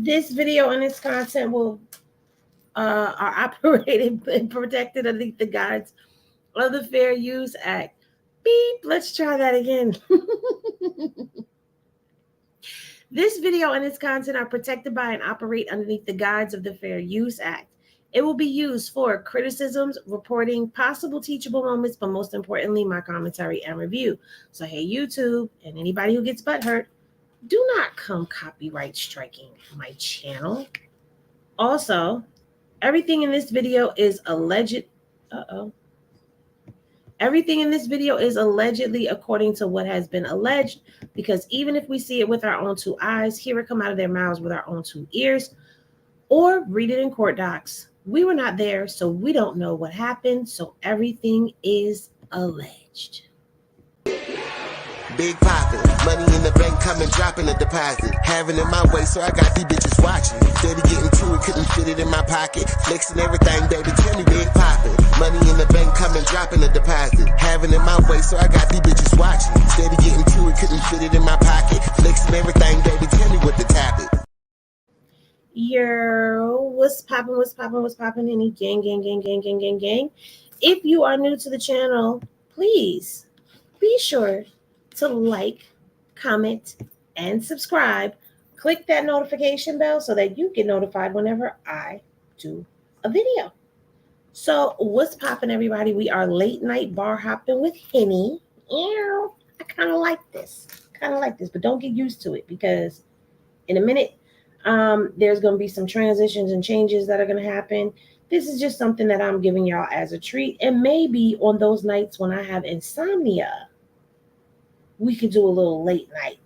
This video and its content will are operated and protected underneath the guides of the Fair Use Act. Beep. Let's try that again. This video and its content are protected by and operate underneath the guides of the Fair Use Act. It will be used for criticisms, reporting, possible teachable moments, but most importantly, my commentary and review. So, hey, YouTube, and anybody who gets butthurt, do not come copyright striking my channel. Also, everything in this video is alleged. Everything in this video is allegedly according to what has been alleged, because even if we see it with our own two eyes, hear it come out of their mouths with our own two ears, or read it in court docs, we were not there, so we don't know what happened. So everything is alleged. Big poppin', money in the bank coming, dropping a deposit. Having it my way, so I got these bitches watching. Steady getting to it, couldn't fit it in my pocket. Flexing everything, baby, tell me big poppin'. Money in the bank coming, dropping a deposit. Having it my way, so I got these bitches watching. Steady getting to it, couldn't fit it in my pocket. Flexing everything, baby, tell me what the topic. Yo, what's poppin', any gang. If you are new to the channel, please be sure to like, comment, and subscribe. Click that notification bell so that you get notified whenever I do a video. So what's poppin', everybody? We are late night bar hopping with Henny. I kind of like this. But don't get used to it, because in a minute, there's going to be some transitions and changes that are going to happen. This is just something that I'm giving y'all as a treat. And maybe on those nights when I have insomnia, we could do a little late night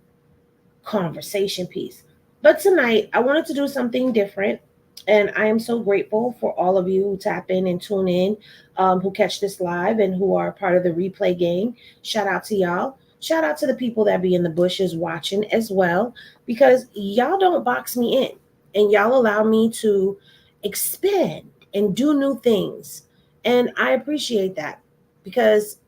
conversation piece. But tonight, I wanted to do something different. And I am so grateful for all of you who tap in and tune in, who catch this live and who are part of the replay game. Shout out to y'all. Shout out to the people that be in the bushes watching as well, because y'all don't box me in and y'all allow me to expand and do new things. And I appreciate that, because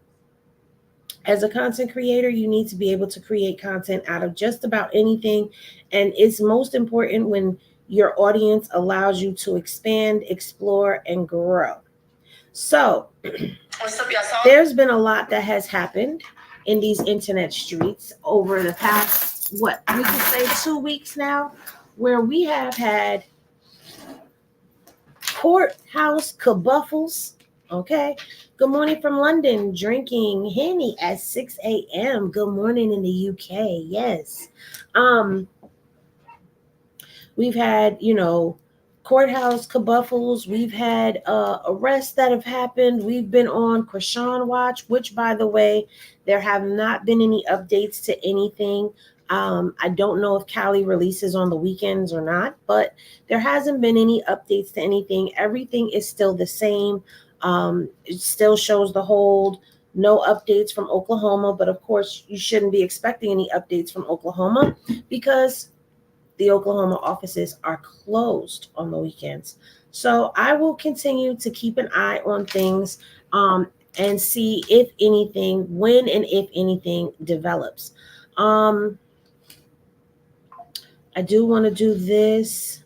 as a content creator, you need to be able to create content out of just about anything. And it's most important when your audience allows you to expand, explore, and grow. So there's been a lot that has happened in these internet streets over the past, we can say 2 weeks now, where we have had courthouse kabuffles. Okay. Good morning from London, drinking Henny at 6 a.m. Good morning in the UK. Yes. We've had, courthouse kabuffles. We've had arrests that have happened. We've been on Chrisean watch, which, by the way, there have not been any updates to anything. I don't know if Cali releases on the weekends or not, but there hasn't been any updates to anything. Everything is still the same. It still shows the hold. No updates from Oklahoma, but of course you shouldn't be expecting any updates from Oklahoma, because the Oklahoma offices are closed on the weekends. So I will continue to keep an eye on things and see if anything, when and if anything develops. I do want to do this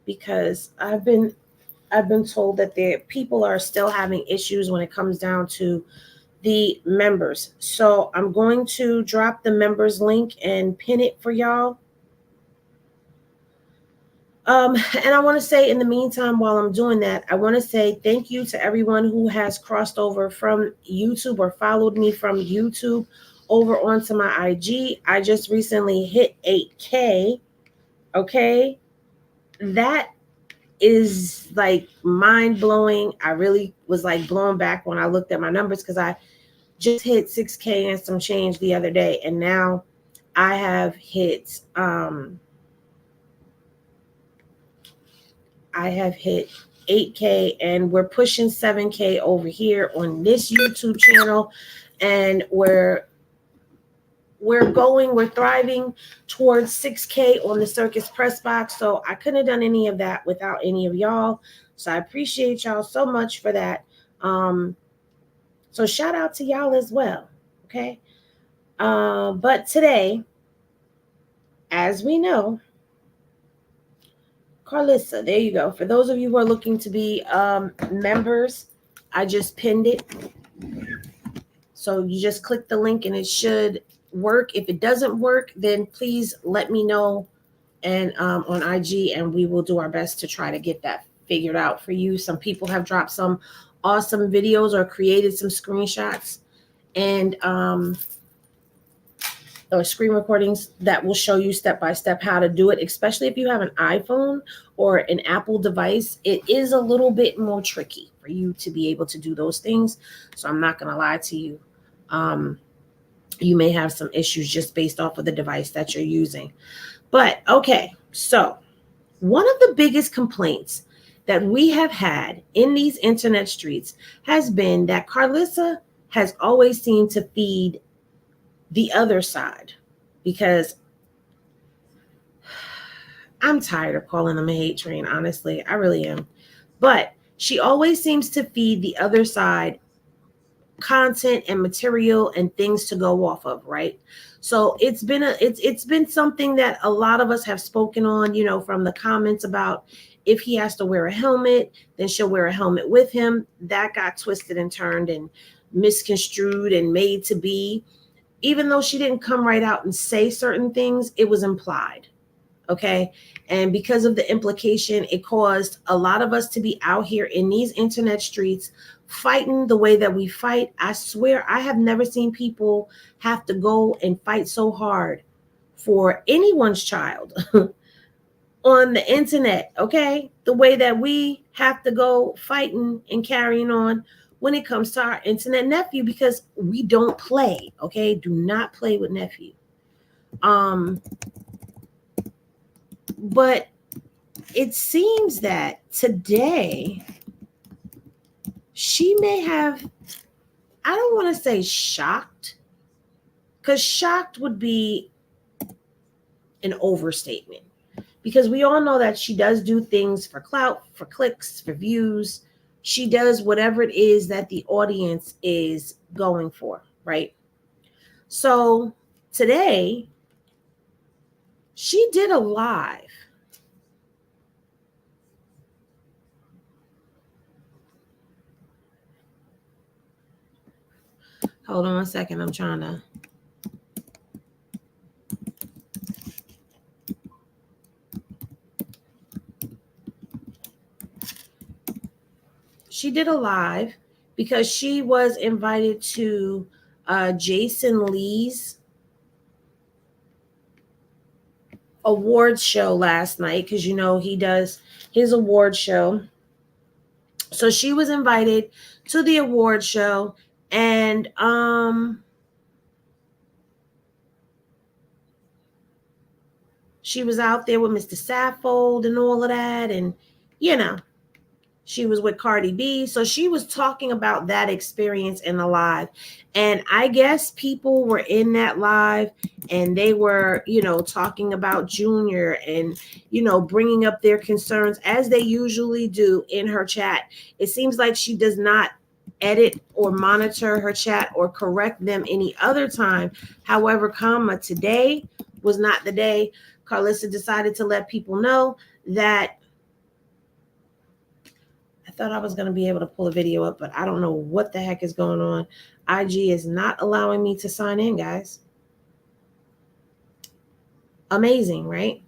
because I've been told that people are still having issues when it comes down to the members. So I'm going to drop the members link and pin it for y'all. And I want to say, in the meantime, while I'm doing that, I want to say thank you to everyone who has crossed over from YouTube or followed me from YouTube over onto my IG. I just recently hit 8K. Okay. That is like mind blowing. I really was like blown back when I looked at my numbers, because I just hit 6K and some change the other day. And now I have hit, 8K, and we're pushing 7K over here on this YouTube channel. And we're thriving towards 6K on the Circus press box. So I couldn't have done any of that without any of y'all. So I appreciate y'all so much for that. So shout out to y'all as well. Okay. But today, as we know, Karlissa, there you go. For those of you who are looking to be members, I just pinned it. So you just click the link and it should work. If it doesn't work, then please let me know and on IG, and we will do our best to try to get that figured out for you. Some people have dropped some awesome videos or created some screenshots and or screen recordings that will show you step by step how to do it, especially if you have an iPhone or an Apple device. It is a little bit more tricky for you to be able to do those things. So I'm not going to lie to you. You may have some issues just based off of the device that you're using. But okay, so one of the biggest complaints that we have had in these internet streets has been that Karlissa has always seemed to feed the other side, because I'm tired of calling them a hate train. Honestly, I really am. But she always seems to feed the other side content and material and things to go off of, right? So it's been something that a lot of us have spoken on, you know, from the comments about if he has to wear a helmet, then she'll wear a helmet with him. That got twisted and turned and misconstrued and made to be. Even though she didn't come right out and say certain things, it was implied. Okay. And because of the implication, it caused a lot of us to be out here in these internet streets fighting the way that we fight. I swear I have never seen people have to go and fight so hard for anyone's child on the internet. Okay. The way that we have to go fighting and carrying on when it comes to our internet nephew, because we don't play. Okay. Do not play with nephew. But it seems that today she may have, I don't want to say shocked, because shocked would be an overstatement, because we all know that she does do things for clout, for clicks, for views. She does whatever it is that the audience is going for, right? So today she did a live. Hold on a second. I'm trying to. She did a live because she was invited to Jason Lee's awards show last night, because you know he does his award show. So she was invited to the award show, and she was out there with Mr. Saffold and all of that, and you know, she was with Cardi B. So she was talking about that experience in the live. And I guess people were in that live and they were, you know, talking about Junior and, you know, bringing up their concerns as they usually do in her chat. It seems like she does not edit or monitor her chat or correct them any other time. However, today was not the day. Karlissa decided to let people know that I thought I was going to be able to pull a video up, but I don't know what the heck is going on. IG is not allowing me to sign in, guys. Amazing, right?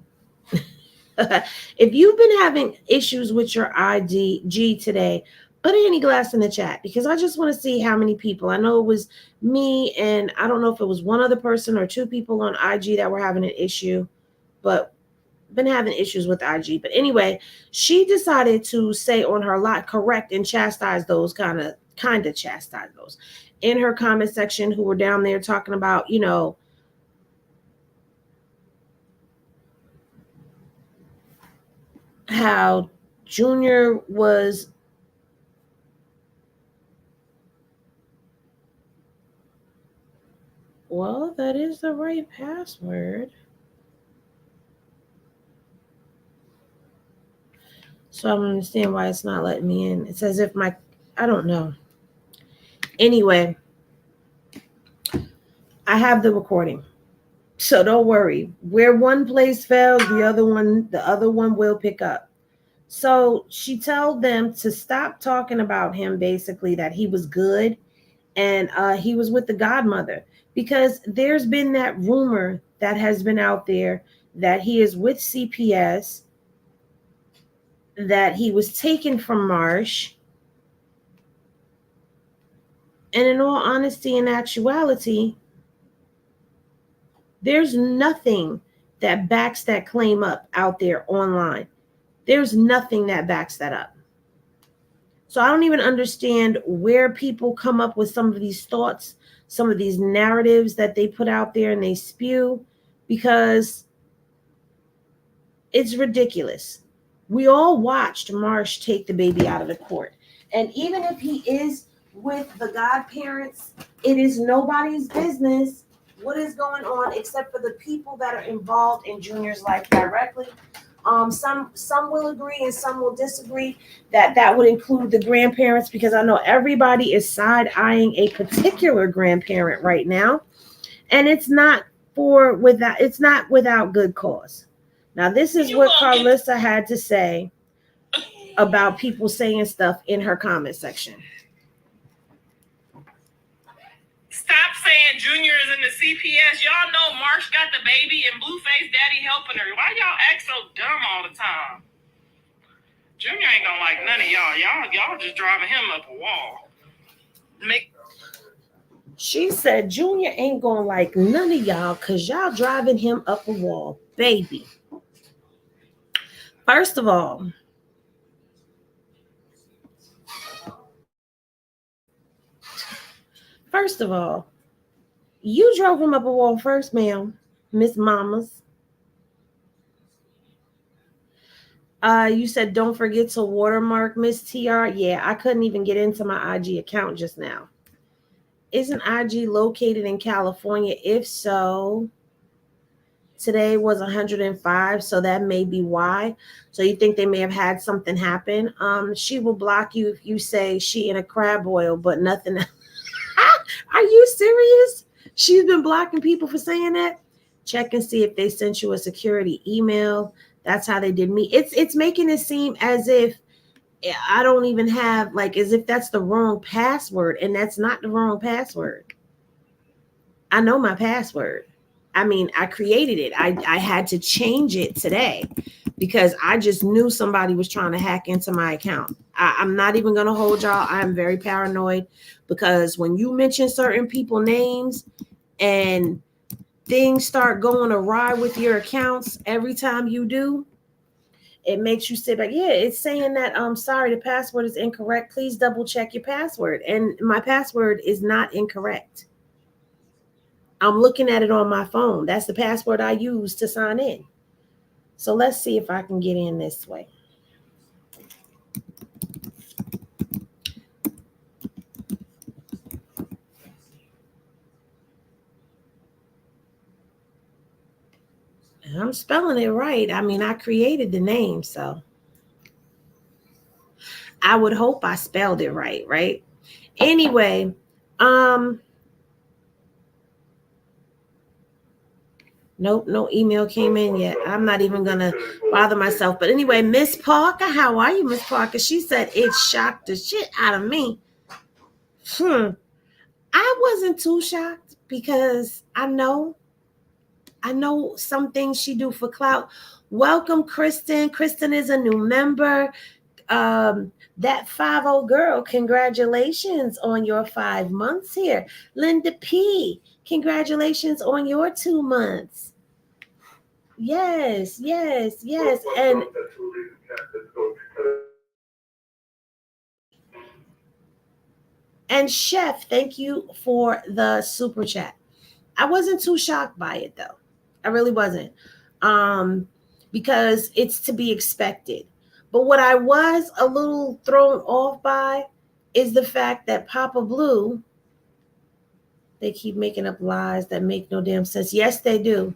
If you've been having issues with your IG today, put any glass in the chat, because I just want to see how many people. I know it was me, and I don't know if it was one other person or two people on IG that were having an issue, but been having issues with IG. But anyway, she decided to say on her live, correct and chastise those kind of chastise those in her comment section who were down there talking about, you know, how Junior was well, that is the right password. So I don't understand why it's not letting me in. It's as if I don't know. Anyway, I have the recording. So don't worry. Where one place fails, the other one will pick up. So she told them to stop talking about him, basically, that he was good and he was with the godmother, because there's been that rumor that has been out there that he is with CPS, that he was taken from Marsh. And in all honesty and actuality, there's nothing that backs that claim up out there online. There's nothing that backs that up. So I don't even understand where people come up with some of these thoughts, some of these narratives that they put out there and they spew, because it's ridiculous. We all watched Marsh take the baby out of the court. And even if he is with the godparents, it is nobody's business what is going on except for the people that are involved in Junior's life directly. Some will agree and some will disagree that would include the grandparents, because I know everybody is side-eyeing a particular grandparent right now, and it's not without good cause. Now, this is what Karlissa had to say about people saying stuff in her comment section. Stop saying Junior is in the CPS. Y'all know Marsh got the baby and Blueface daddy helping her. Why y'all act so dumb all the time? Junior ain't gonna like none of y'all. Y'all just driving him up a wall. She said Junior ain't gonna like none of y'all because y'all driving him up a wall. Baby. First of all, you drove him up a wall first, ma'am, Miss Mamas. You said don't forget to watermark Miss TR. Yeah, I couldn't even get into my IG account just now. Isn't IG located in California? If so, today was 105, so that may be why. So you think they may have had something happen? She will block you if you say she in a crab oil, but nothing. Are you serious? She's been blocking people for saying that? Check and see if they sent you a security email. That's how they did me. It's making it seem as if I don't even have, like, as if that's the wrong password, and that's not the wrong password. I know my password. I mean, I created it. I had to change it today because I just knew somebody was trying to hack into my account. I'm not even going to hold y'all. I'm very paranoid because when you mention certain people's names and things start going awry with your accounts every time you do, it makes you sit back. Yeah, it's saying that, sorry, the password is incorrect. Please double check your password. And my password is not incorrect. I'm looking at it on my phone. That's the password I use to sign in. So let's see if I can get in this way. I'm spelling it right. I mean, I created the name, so I would hope I spelled it right, right? Anyway, nope, no email came in yet. I'm not even gonna bother myself. But anyway, Miss Parker, how are you, Miss Parker? She said it shocked the shit out of me. I wasn't too shocked because I know some things she do for clout. Welcome, Kristen. Kristen is a new member. That 5-0 girl, congratulations on your 5 months here. Linda P, congratulations on your 2 months. Yes. And Chef, thank you for the super chat. I wasn't too shocked by it though. I really wasn't. Because it's to be expected. But what I was a little thrown off by is the fact that Papa Blue, they keep making up lies that make no damn sense. Yes, they do.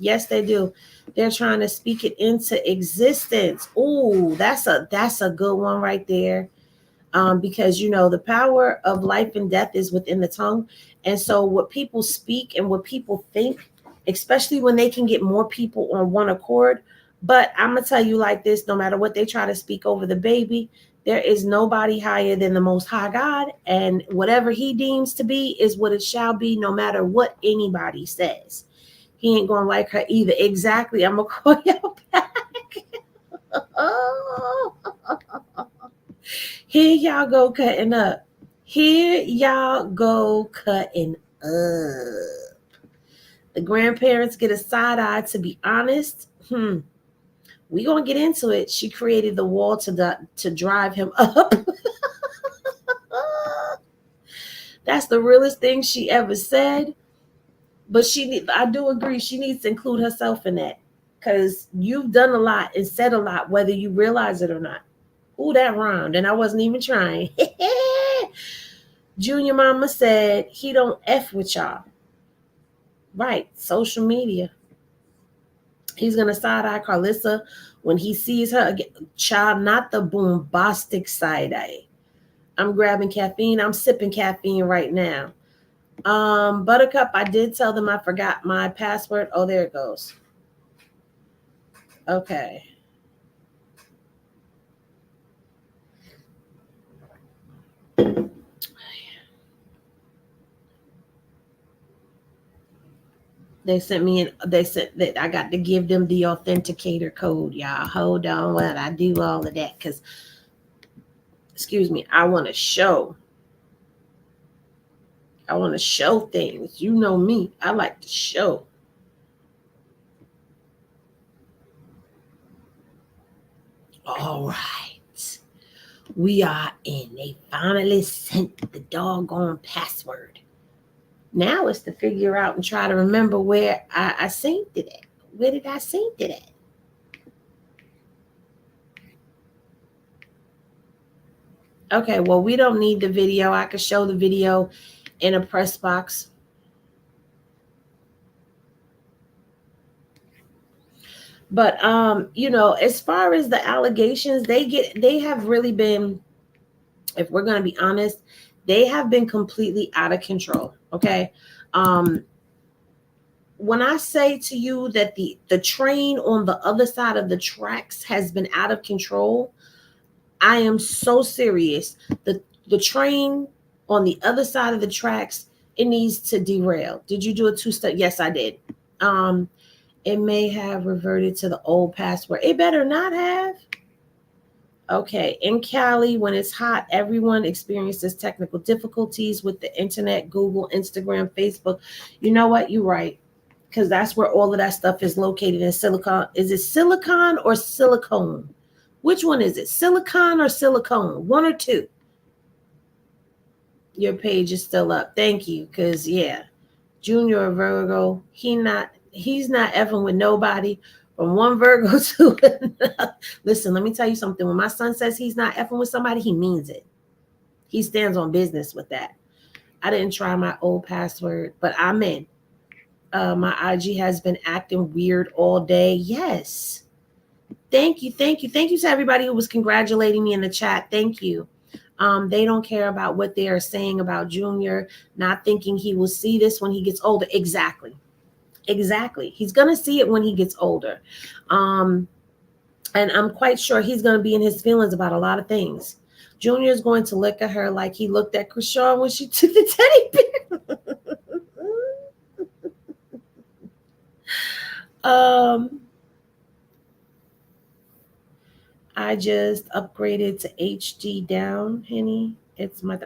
They're trying to speak it into existence. Ooh, that's a good one right there. Because, you know, the power of life and death is within the tongue. And so what people speak and what people think, especially when they can get more people on one accord, But I'm going to tell you like this, no matter what they try to speak over the baby, there is nobody higher than the Most High God, and whatever he deems to be is what it shall be, no matter what anybody says. He ain't going to like her either. Exactly. I'm going to call y'all back. Oh. Here y'all go cutting up. Here y'all go cutting up. The grandparents get a side eye, to be honest. We gonna get into it. She created the wall to drive him up. That's the realest thing she ever said. But I do agree, she needs to include herself in that, because you've done a lot and said a lot, whether you realize it or not. Ooh, that rhymed, and I wasn't even trying. Junior mama said he don't F with y'all. Right, social media. He's going to side-eye Karlissa when he sees her again. Child, not the bombastic side-eye. I'm grabbing caffeine. I'm sipping caffeine right now. Buttercup, I did tell them I forgot my password. Oh, there it goes. Okay. They sent that I got to give them the authenticator code, y'all. Hold on while I do all of that, because, excuse me, I want to show things. You know me. I like to show. All right. We are in. They finally sent the doggone password. Now it's to figure out and try to remember where I synced it at. Where did I sync it at? Okay, well, we don't need the video. I could show the video in a press box. But as far as the allegations, they have really been, if we're going to be honest, they have been completely out of control. Okay. When I say to you that the train on the other side of the tracks has been out of control, I am so serious. The train on the other side of the tracks, it needs to derail. Did you do a 2-step? Yes, I did. It may have reverted to the old password. It better not have. Okay. In Cali, when it's hot, everyone experiences technical difficulties with the internet, Google, Instagram, Facebook. You know what? You're right. Because that's where all of that stuff is located in Silicon. Is it silicon or silicone? Which one is it? Silicon or silicone? One or two? Your page is still up. Thank you. Because, yeah, Junior Virgo, he's not effing with nobody. From one Virgo to another. Listen, let me tell you something. When my son says he's not effing with somebody, he means it. He stands on business with that. I didn't try my old password, but I'm in. My IG has been acting weird all day. Yes. Thank you to everybody who was congratulating me in the chat. Thank you. They don't care about what they are saying about Junior, not thinking he will see this when he gets older. Exactly. He's going to see it when he gets older. And I'm quite sure he's going to be in his feelings about a lot of things. Junior is going to look at her like he looked at Chrisean when she took the teddy bear. I just upgraded to HD down, Henny. It's my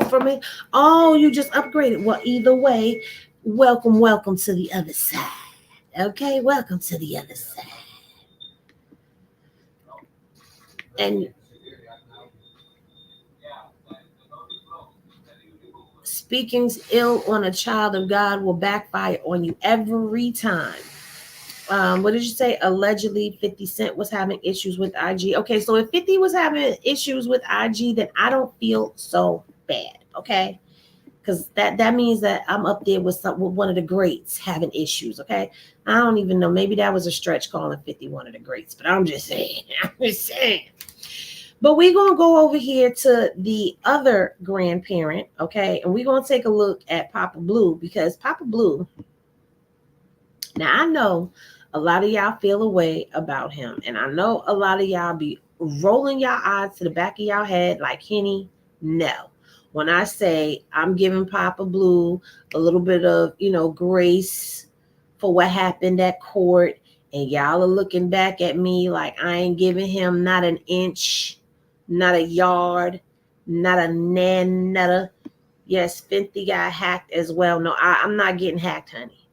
from it. Oh, you just upgraded. Well, either way, welcome to the other side. Okay, welcome to the other side. And speaking ill on a child of God will backfire on you every time. What did you say? Allegedly 50 Cent was having issues with IG. Okay, so if 50 was having issues with IG, then I don't feel so bad. Okay, because that means that I'm up there with one of the greats having issues. Okay, I don't even know. Maybe that was a stretch calling 50 one of the greats, but I'm just saying. But we're gonna go over here to the other grandparent. Okay, and we're gonna take a look at Papa Blue, because Papa Blue. Now I know a lot of y'all feel a way about him. And I know a lot of y'all be rolling y'all eyes to the back of y'all head like, Henny, no. When I say I'm giving Papa Blue a little bit of, grace for what happened at court, and y'all are looking back at me like I ain't giving him not an inch, not a yard, not a nanetta. Yes, Fenty got hacked as well. No, I'm not getting hacked, honey.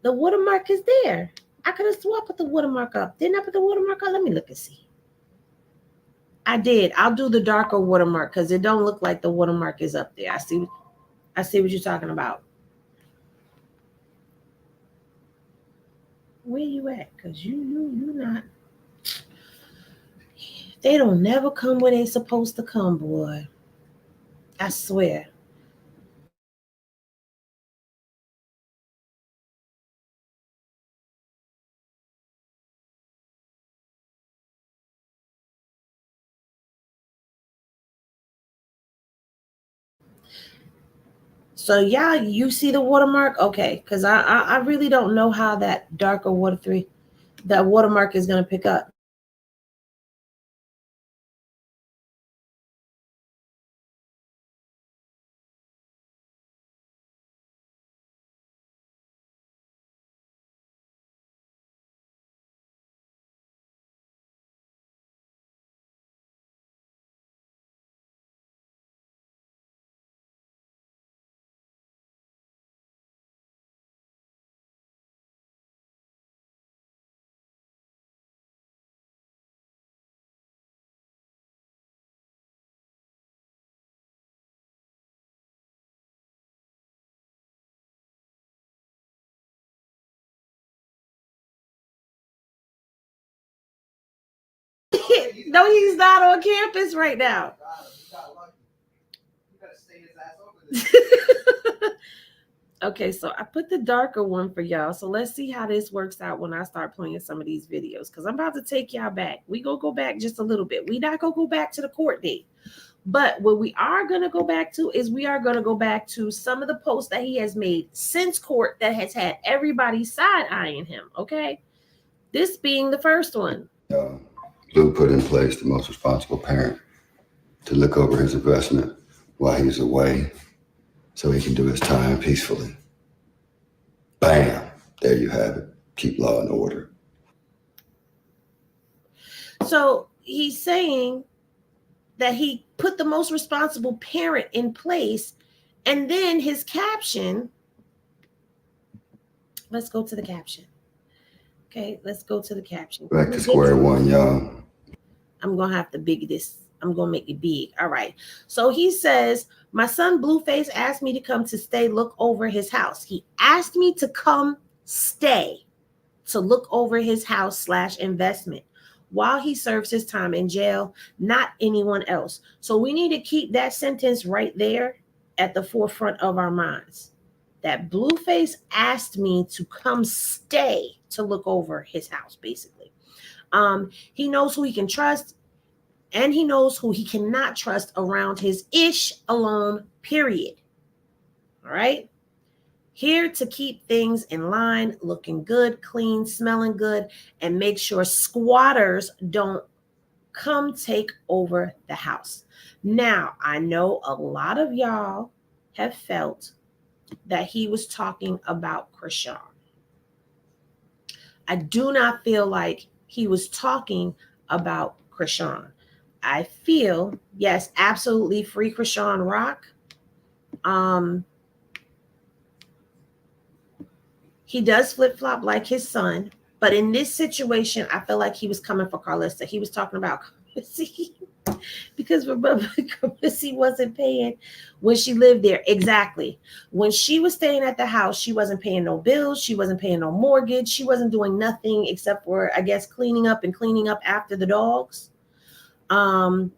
The watermark is there. I could have swore I put the watermark up. Didn't I put the watermark up? Let me look and see. I did. I'll do the darker watermark because it don't look like the watermark is up there. I see what you're talking about. Where you at? Because you not. They don't never come where they supposed to come, boy. I swear. So yeah, you see the watermark? Okay, because I really don't know how that darker that watermark is gonna pick up. No, he's not on campus right now. Okay, so I put the darker one for y'all. So let's see how this works out when I start playing some of these videos. Because I'm about to take y'all back. We gonna go back just a little bit. We not gonna go back to the court date. But what we are gonna go back to is we are gonna go back to some of the posts that he has made since court that has had everybody side-eyeing him. Okay. This being the first one. Blue put in place the most responsible parent to look over his investment while he's away so he can do his time peacefully. Bam! There you have it. Keep law and order. So he's saying that he put the most responsible parent in place, and then his caption. Let's go to the caption. Okay, let's go to the caption. Back to square one, y'all. I'm going to have to big this. I'm going to make it big. All right. So he says, my son Blueface asked me to come to stay, look over his house. He asked me to come stay to look over his house / investment while he serves his time in jail, not anyone else. So we need to keep that sentence right there at the forefront of our minds. That Blueface asked me to come stay to look over his house, basically. He knows who he can trust, and he knows who he cannot trust around his ish alone, period. All right. Here to keep things in line, looking good, clean, smelling good, and make sure squatters don't come take over the house. Now, I know a lot of y'all have felt that he was talking about Chrisean. I do not feel like he was talking about Chrisean. I feel, yes, absolutely free Chrisean rock. He does flip-flop like his son, but in this situation, I feel like he was coming for Karlissa. He was talking about Karlissa because remember, Karlissa wasn't paying when she lived there. Exactly. When she was staying at the house, she wasn't paying no bills. She wasn't paying no mortgage. She wasn't doing nothing except for, I guess, cleaning up after the dogs. I'm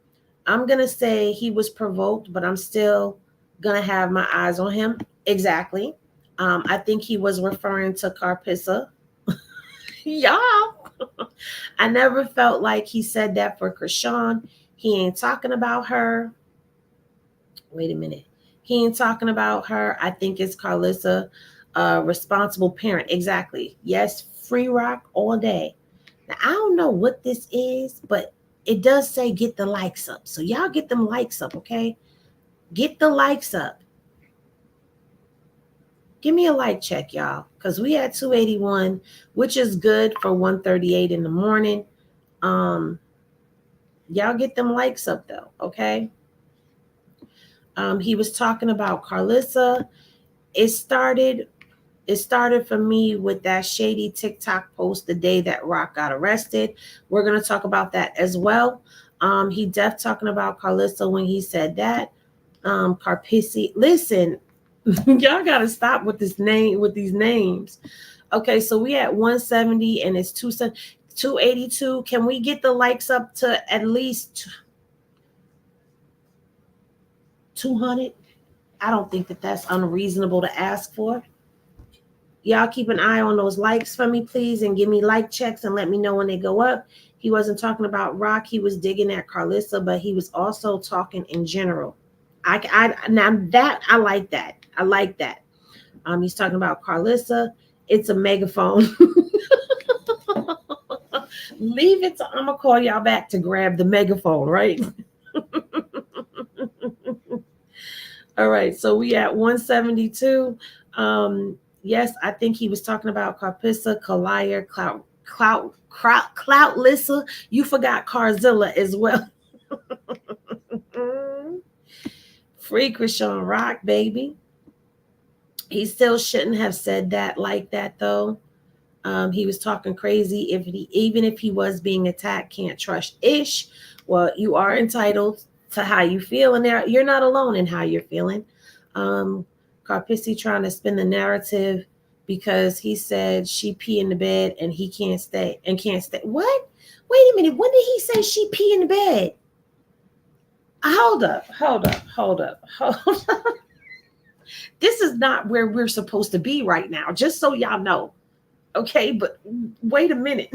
going to say he was provoked, but I'm still going to have my eyes on him. Exactly. I think he was referring to Karlissa. Y'all. I never felt like he said that for Chrisean. He ain't talking about her. Wait a minute. He ain't talking about her. I think it's Karlissa. responsible parent. Exactly. Yes, free rock all day. Now, I don't know what this is, but it does say get the likes up. So y'all get them likes up, okay? Get the likes up. Give me a like check, y'all, because we had 281, which is good for 1:38 in the morning. Y'all get them likes up though, okay? He was talking about Karlissa. It started for me with that shady TikTok post the day that Rock got arrested. We're gonna talk about that as well. He def talking about Karlissa when he said that. Carpissi. Listen, y'all gotta stop with these names. Okay, so we at 170 and it's 282. Can we get the likes up to at least 200? I don't think that that's unreasonable to ask for. Y'all keep an eye on those likes for me, please, and give me like checks and let me know when they go up. He wasn't talking about Rock. He was digging at Karlissa, but he was also talking in general. Now that I like that. I like that. He's talking about Karlissa. It's a megaphone. Leave it to I'm gonna call y'all back to grab the megaphone, right? All right, so we at 172. Yes, I think he was talking about Karpissa, Kalaya, Cloutlissa. You forgot Carzilla as well. Free Chrisean Rock, baby. He still shouldn't have said that like that, though. He was talking crazy. Even if he was being attacked, can't trust Ish. Well, you are entitled to how you feel, and you're not alone in how you're feeling. Carpissi trying to spin the narrative because he said she pee in the bed and he can't stay. What? Wait a minute. When did he say she pee in the bed? Hold up. This is not where we're supposed to be right now, just so y'all know. Okay, but wait a minute.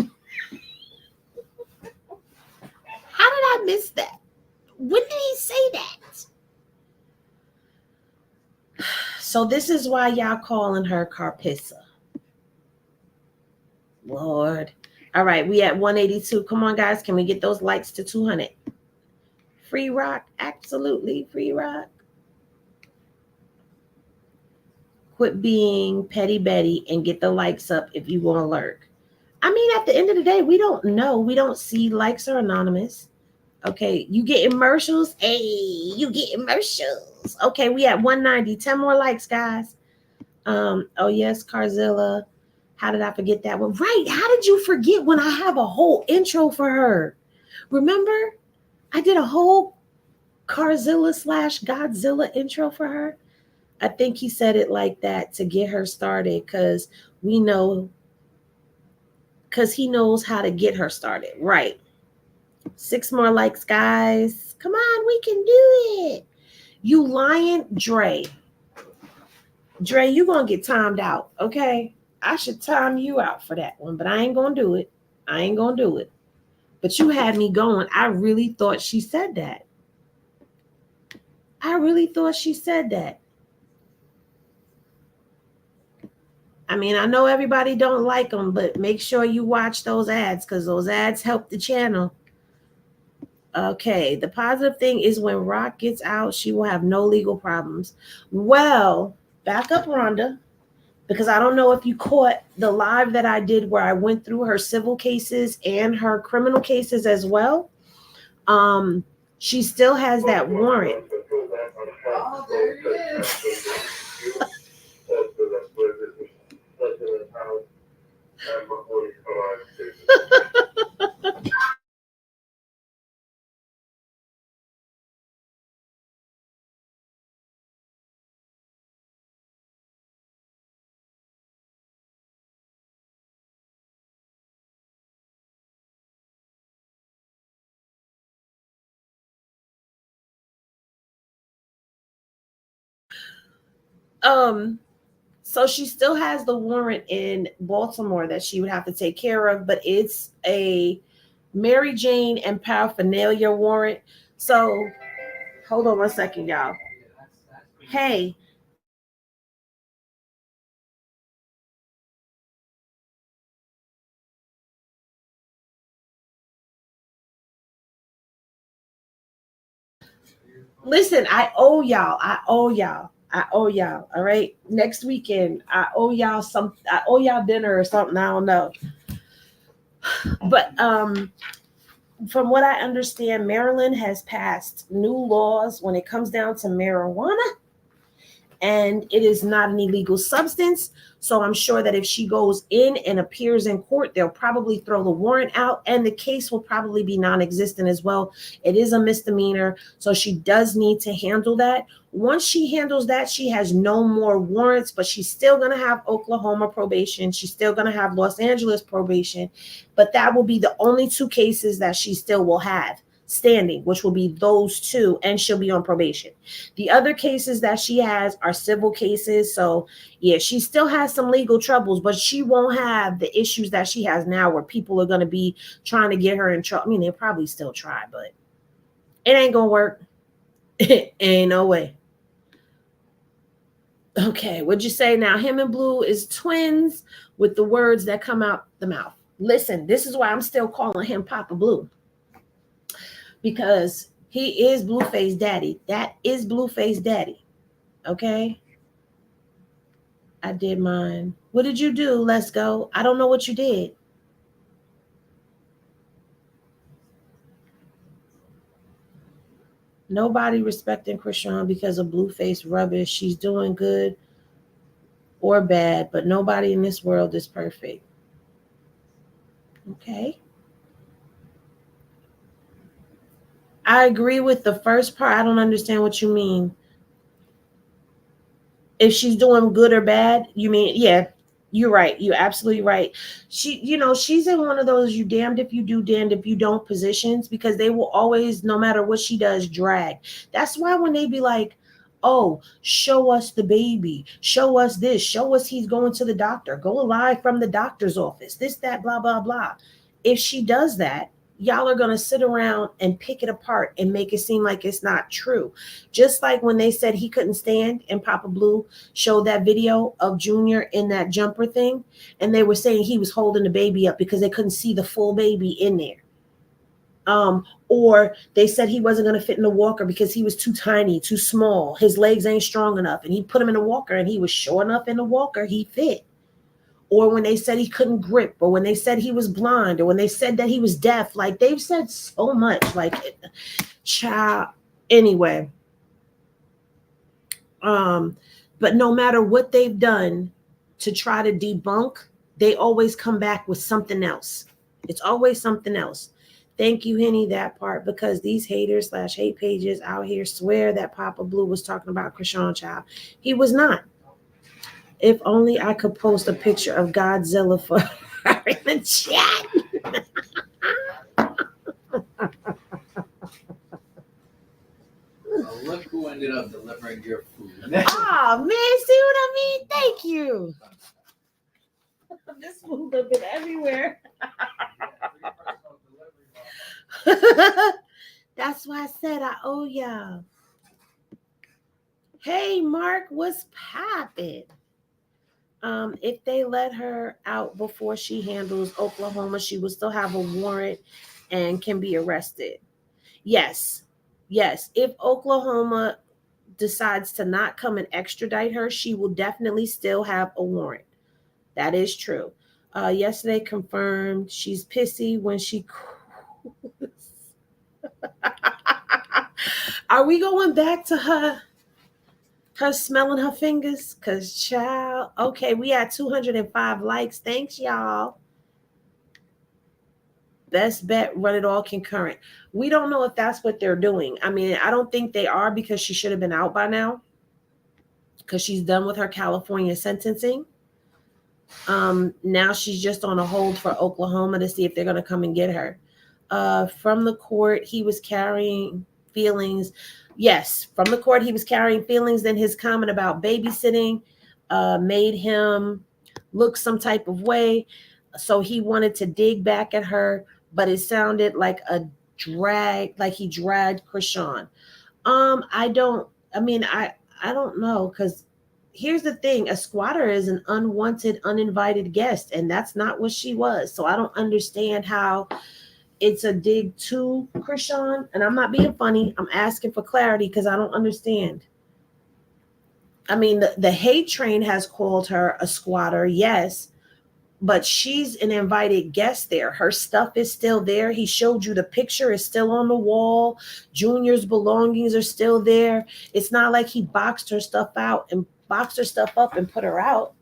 How did I miss that? When did he say that? So this is why y'all calling her Karpissa. Lord. All right, we at 182. Come on, guys. Can we get those likes to 200? Free rock. Absolutely free rock. Quit being petty Betty and get the likes up if you want to lurk. I mean, at the end of the day, we don't know. We don't see likes are anonymous. Okay, you get commercials. Hey, you get commercials. Okay, we at 190. 10 more likes, guys. Oh yes, Carzilla. How did I forget that one? Right. How did you forget when I have a whole intro for her? Remember? I did a whole Carzilla / Godzilla intro for her. I think he said it like that to get her started because he knows how to get her started. Right. 6 more likes, guys. Come on, we can do it. You lying, Dre. Dre, you gonna get timed out, okay? I should time you out for that one, but I ain't gonna do it. But you had me going. I really thought she said that. I mean, I know everybody don't like them, but make sure you watch those ads because those ads help the channel. Okay, the positive thing is when Rock gets out, she will have no legal problems. Well, back up, Rhonda, because I don't know if you caught the live that I did where I went through her civil cases and her criminal cases as well. She still has that warrant. Oh, there he is. So she still has the warrant in Baltimore that she would have to take care of, but it's a Mary Jane and paraphernalia warrant. So hold on one second, y'all. Hey, Listen, I owe y'all. All right. Next weekend, I owe y'all dinner or something. I don't know. But from what I understand, Maryland has passed new laws when it comes down to marijuana, and it is not an illegal substance. So I'm sure that if she goes in and appears in court, they'll probably throw the warrant out, and the case will probably be non-existent as well. It is a misdemeanor, so she does need to handle that. Once she handles that, she has no more warrants, but she's still going to have Oklahoma probation. She's still going to have Los Angeles probation, but that will be the only two cases that she still will have standing, which will be those two, and she'll be on probation. The other cases that she has are civil cases. So yeah, she still has some legal troubles, but she won't have the issues that she has now where people are going to be trying to get her in trouble. I mean, they'll probably still try, but it ain't going to work. Ain't no way. Okay, what'd you say now? Him and Blue is twins with the words that come out the mouth. Listen, this is why I'm still calling him Papa Blue, because he is Blueface Daddy. That is Blueface Daddy. Okay? I did mine. What did you do? Let's go. I don't know what you did. Nobody respecting Chrisean because of Blueface rubbish. She's doing good or bad, but nobody in this world is perfect. Okay. I agree with the first part. I don't understand what you mean. If she's doing good or bad, you mean, yeah, you're right. You're absolutely right. She's in one of those you damned if you do, damned if you don't positions, because they will always, no matter what she does, drag. That's why when they be like, oh, show us the baby, show us this, show us he's going to the doctor, go live from the doctor's office, this, that, blah, blah, blah. If she does that, y'all are going to sit around and pick it apart and make it seem like it's not true. Just like when they said he couldn't stand and Papa Blue showed that video of Junior in that jumper thing, and they were saying he was holding the baby up because they couldn't see the full baby in there. Or they said he wasn't going to fit in the walker because he was too tiny, too small. His legs ain't strong enough. And he put him in the walker and he was sure enough in the walker, he fit. Or when they said he couldn't grip, or when they said he was blind, or when they said that he was deaf, like they've said so much, like child. Anyway, but no matter what they've done to try to debunk, they always come back with something else. It's always something else. Thank you, Henny, that part, because these haters / hate pages out here swear that Papa Blue was talking about Chrisean, child. He was not. If only I could post a picture of Godzilla for her in the chat. Oh, look who ended up delivering your food. Oh, man, see what I mean? Thank you. This food has been everywhere. That's why I said I owe y'all. Hey, Mark, what's poppin'? If they let her out before she handles Oklahoma, she will still have a warrant and can be arrested. Yes. If Oklahoma decides to not come and extradite her, she will definitely still have a warrant. That is true. Yesterday confirmed she's pissy when she Are we going back to her smelling her fingers? Because, child, okay, we had 205 likes. Thanks, y'all. Best bet, run it all concurrent. We don't know if that's what they're doing. I mean, I don't think they are, because she should have been out by now, because she's done with her California sentencing. Now she's just on a hold for Oklahoma to see if they're going to come and get her. From the court, he was carrying feelings. Yes, from the court, he was carrying feelings. Then his comment about babysitting made him look some type of way. So he wanted to dig back at her, but it sounded like a drag, like he dragged Chrisean. I don't know, because here's the thing. A squatter is an unwanted, uninvited guest, and that's not what she was. So I don't understand how it's a dig to Chrisean, and I'm not being funny. I'm asking for clarity because I don't understand. I mean, the hate train has called her a squatter, yes, but she's an invited guest there. Her stuff is still there. He showed you the picture is still on the wall. Junior's belongings are still there. It's not like he boxed her stuff out and boxed her stuff up and put her out.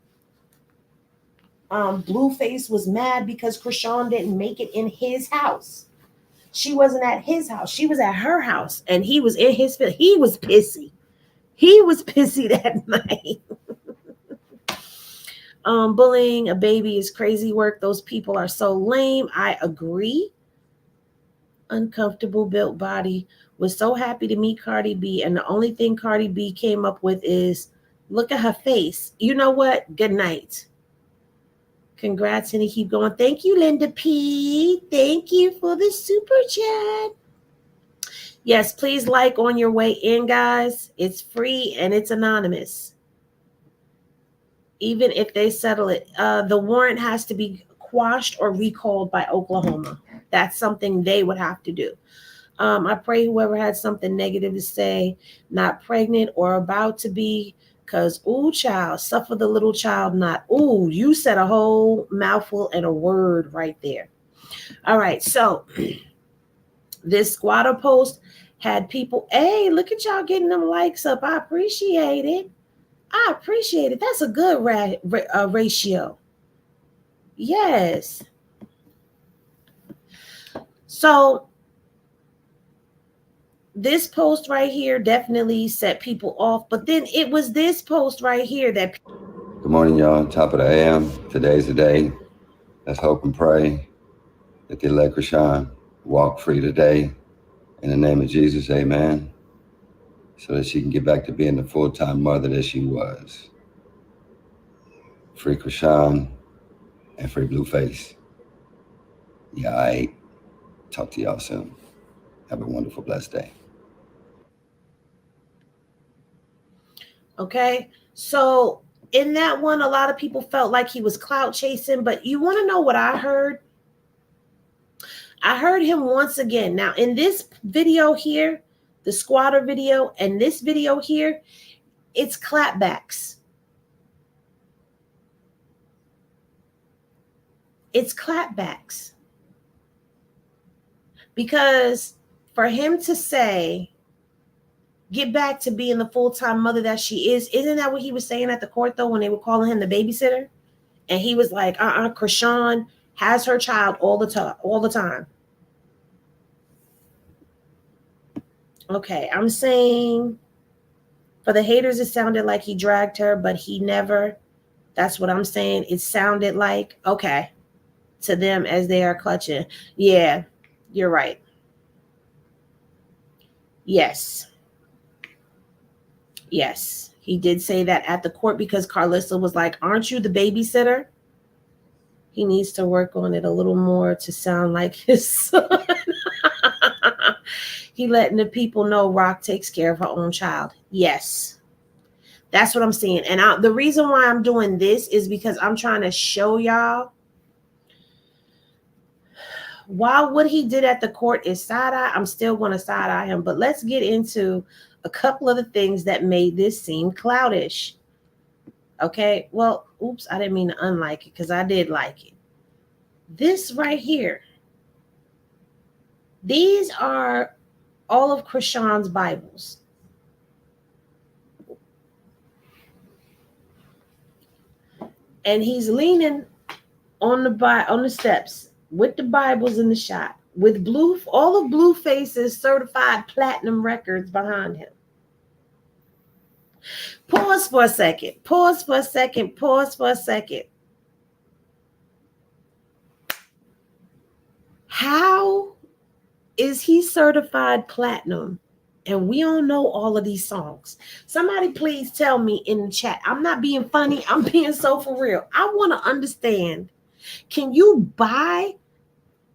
Blueface was mad because Chrisean didn't make it in his house. She wasn't at his house. She was at her house, and he was in his. He was pissy. He was pissy that night. Bullying a baby is crazy work. Those people are so lame. I agree. Uncomfortable built body. Was so happy to meet Cardi B, and the only thing Cardi B came up with is, look at her face. You know what? Good night. Congrats, and he keep going. Thank you, Linda P. Thank you for the super chat. Yes, please like on your way in, guys. It's free and it's anonymous. Even if they settle it, the warrant has to be quashed or recalled by Oklahoma. That's something they would have to do. I pray whoever had something negative to say, not pregnant or about to be, because, ooh, child, suffer the little child not. Ooh, you said a whole mouthful and a word right there. All right, so this squatter post had people, hey, look at y'all getting them likes up. I appreciate it. I appreciate it. That's a good ratio. Yes. So this post right here definitely set people off. But then it was this post right here that. Good morning, y'all. Top of the AM. Today's the day. Let's hope and pray that they let Chrisean walk free today. In the name of Jesus, amen. So that she can get back to being the full-time mother that she was. Free Chrisean and free Blueface. Yeah, I talk to y'all soon. Have a wonderful, blessed day. Okay, so in that one, a lot of people felt like he was clout chasing, but you want to know what I heard? I heard him once again. Now, in this video here, the squatter video, and this video here, it's clapbacks. It's clapbacks. Because for him to say, get back to being the full-time mother that she is, isn't that what he was saying at the court, though, when they were calling him the babysitter? And he was like, Chrisean has her child all the time. Okay, I'm saying for the haters, it sounded like he dragged her, but he never. That's what I'm saying. It sounded like, okay, to them as they are clutching. Yeah, you're right. Yes. Yes, he did say that at the court because Karlissa was like, aren't you the babysitter? He needs to work on it a little more to sound like his son. He letting the people know Rock takes care of her own child. Yes, that's what I'm saying. And the reason why I'm doing this is because I'm trying to show y'all, while what he did at the court is side-eye, I'm still going to side-eye him. But let's get into a couple of the things that made this seem cloutish. Okay, well, oops, I didn't mean to unlike it because I did like it. This right here, these are all of Chrisean's Bibles. And he's leaning on the steps with the Bibles in the shot, with all of Blueface's certified platinum records behind him. Pause for a second. Pause for a second. Pause for a second. How is he certified platinum? And we don't know all of these songs. Somebody please tell me in the chat. I'm not being funny. I'm being so for real. I want to understand. Can you buy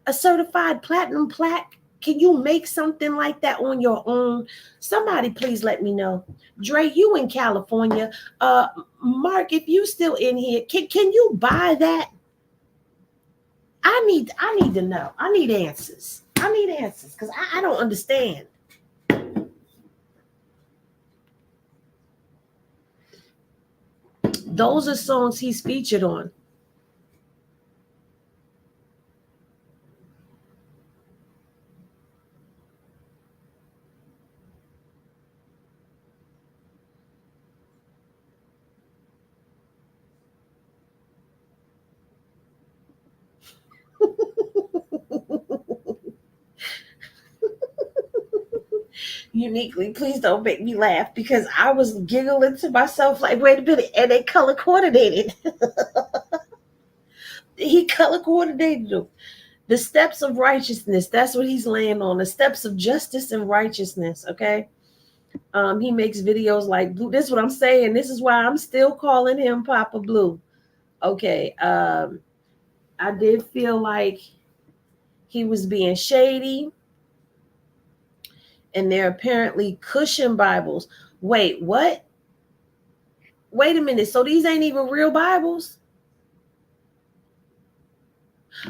a certified platinum plaque? Can you make something like that on your own? Somebody please let me know. Dre, you in California. Mark, if you still in here, can you buy that? I need to know. I need answers. I need answers because I don't understand. Those are songs he's featured on. Uniquely, please don't make me laugh because I was giggling to myself like, wait a minute, and they color coordinated. He color coordinated them. The steps of righteousness, that's what he's laying on. The steps of justice and righteousness, okay? He makes videos like Blue. This is what I'm saying. This is why I'm still calling him Papa Blue. Okay. I did feel like he was being shady. And they're apparently cushion Bibles. Wait, what? Wait a minute. So these ain't even real Bibles?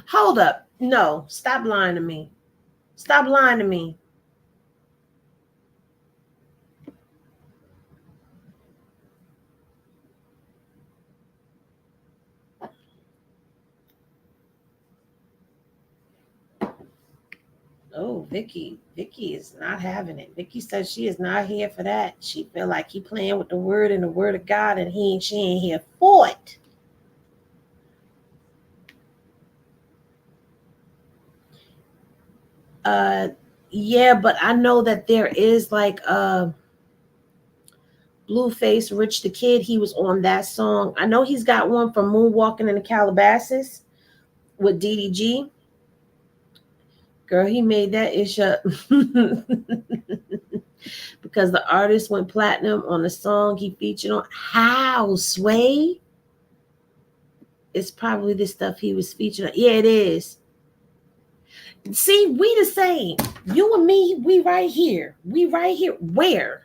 Hold up. No, stop lying to me. Stop lying to me. Oh, Vicky is not having it. Vicky says she is not here for that. She feel like he playing with the word and the word of God, and she ain't here for it. Yeah, but I know that there is like Blueface Rich the Kid. He was on that song. I know he's got one from Moonwalking in the Calabasas with DDG. Girl, he made that ish up because the artist went platinum on the song he featured on. How, Sway? It's probably the stuff he was featured on. Yeah, it is. See, we the same. You and me, we right here. We right here. Where?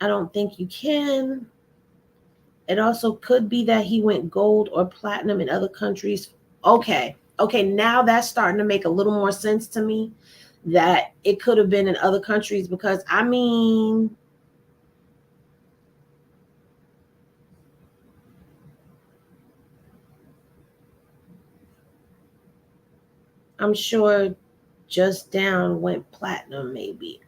I don't think you can. It also could be that he went gold or platinum in other countries. Okay, now that's starting to make a little more sense to me that it could have been in other countries because, I mean, I'm sure Just Down went platinum maybe.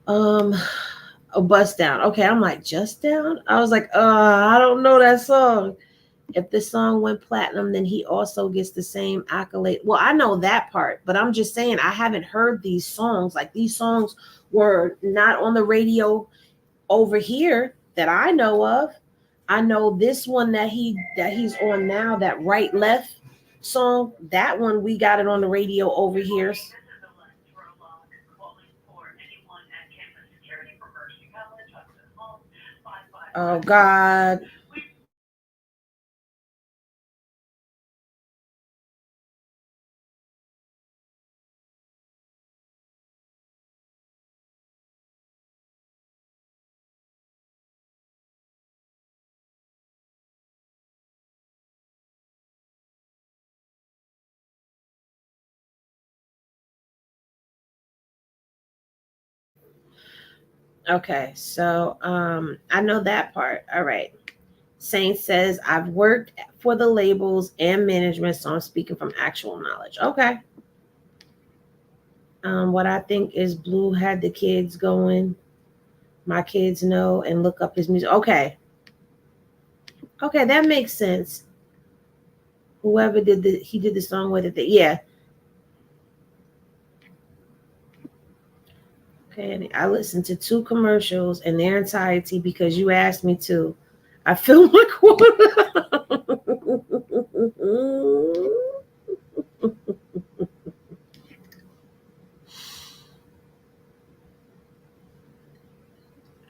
A Bust Down. Okay, I'm like, Just Down? I was like, I don't know that song. If the song went platinum, then he also gets the same accolade. Well, I know that part, but I'm just saying I haven't heard these songs. Like these songs were not on the radio over here that I know of. I know this one that he's on now, that Right Left song, that one we got it on the radio over here. Oh God. Okay, so I know that part. All right. Saint says I've worked for the labels and management, so I'm speaking from actual knowledge. Okay. What I think is Blue had the kids going. My kids know and look up his music. Okay, that makes sense. Whoever did he did the song with it. Yeah. Okay, I listened to 2 commercials in their entirety because you asked me to. I feel like one.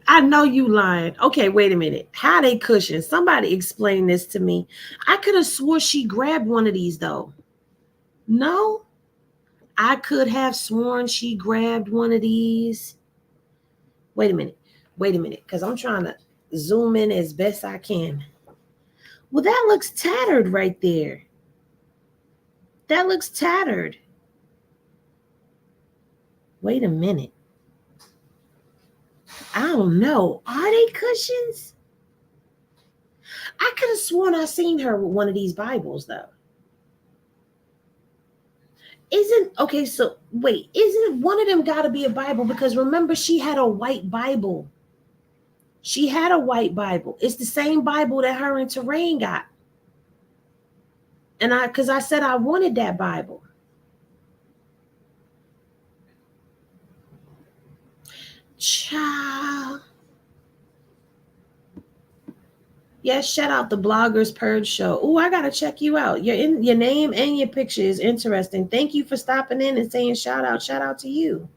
I know you lying. Okay, wait a minute. How they cushion? Somebody explain this to me. I could have swore she grabbed one of these though. No, I could have sworn she grabbed one of these. Wait a minute, because I'm trying to zoom in as best I can. Well, that looks tattered right there. That looks tattered. Wait a minute. I don't know. Are they cushions? I could have sworn I seen her with one of these Bibles, though. So wait, isn't one of them got to be a Bible? Because remember, she had a white Bible. She had a white Bible. It's the same Bible that her and Terrain got. And because I said I wanted that Bible. Child. Yes, shout out the Bloggers Purge Show. Oh, I gotta check you out. Your name and your picture is interesting. Thank you for stopping in and saying shout out. Shout out to you.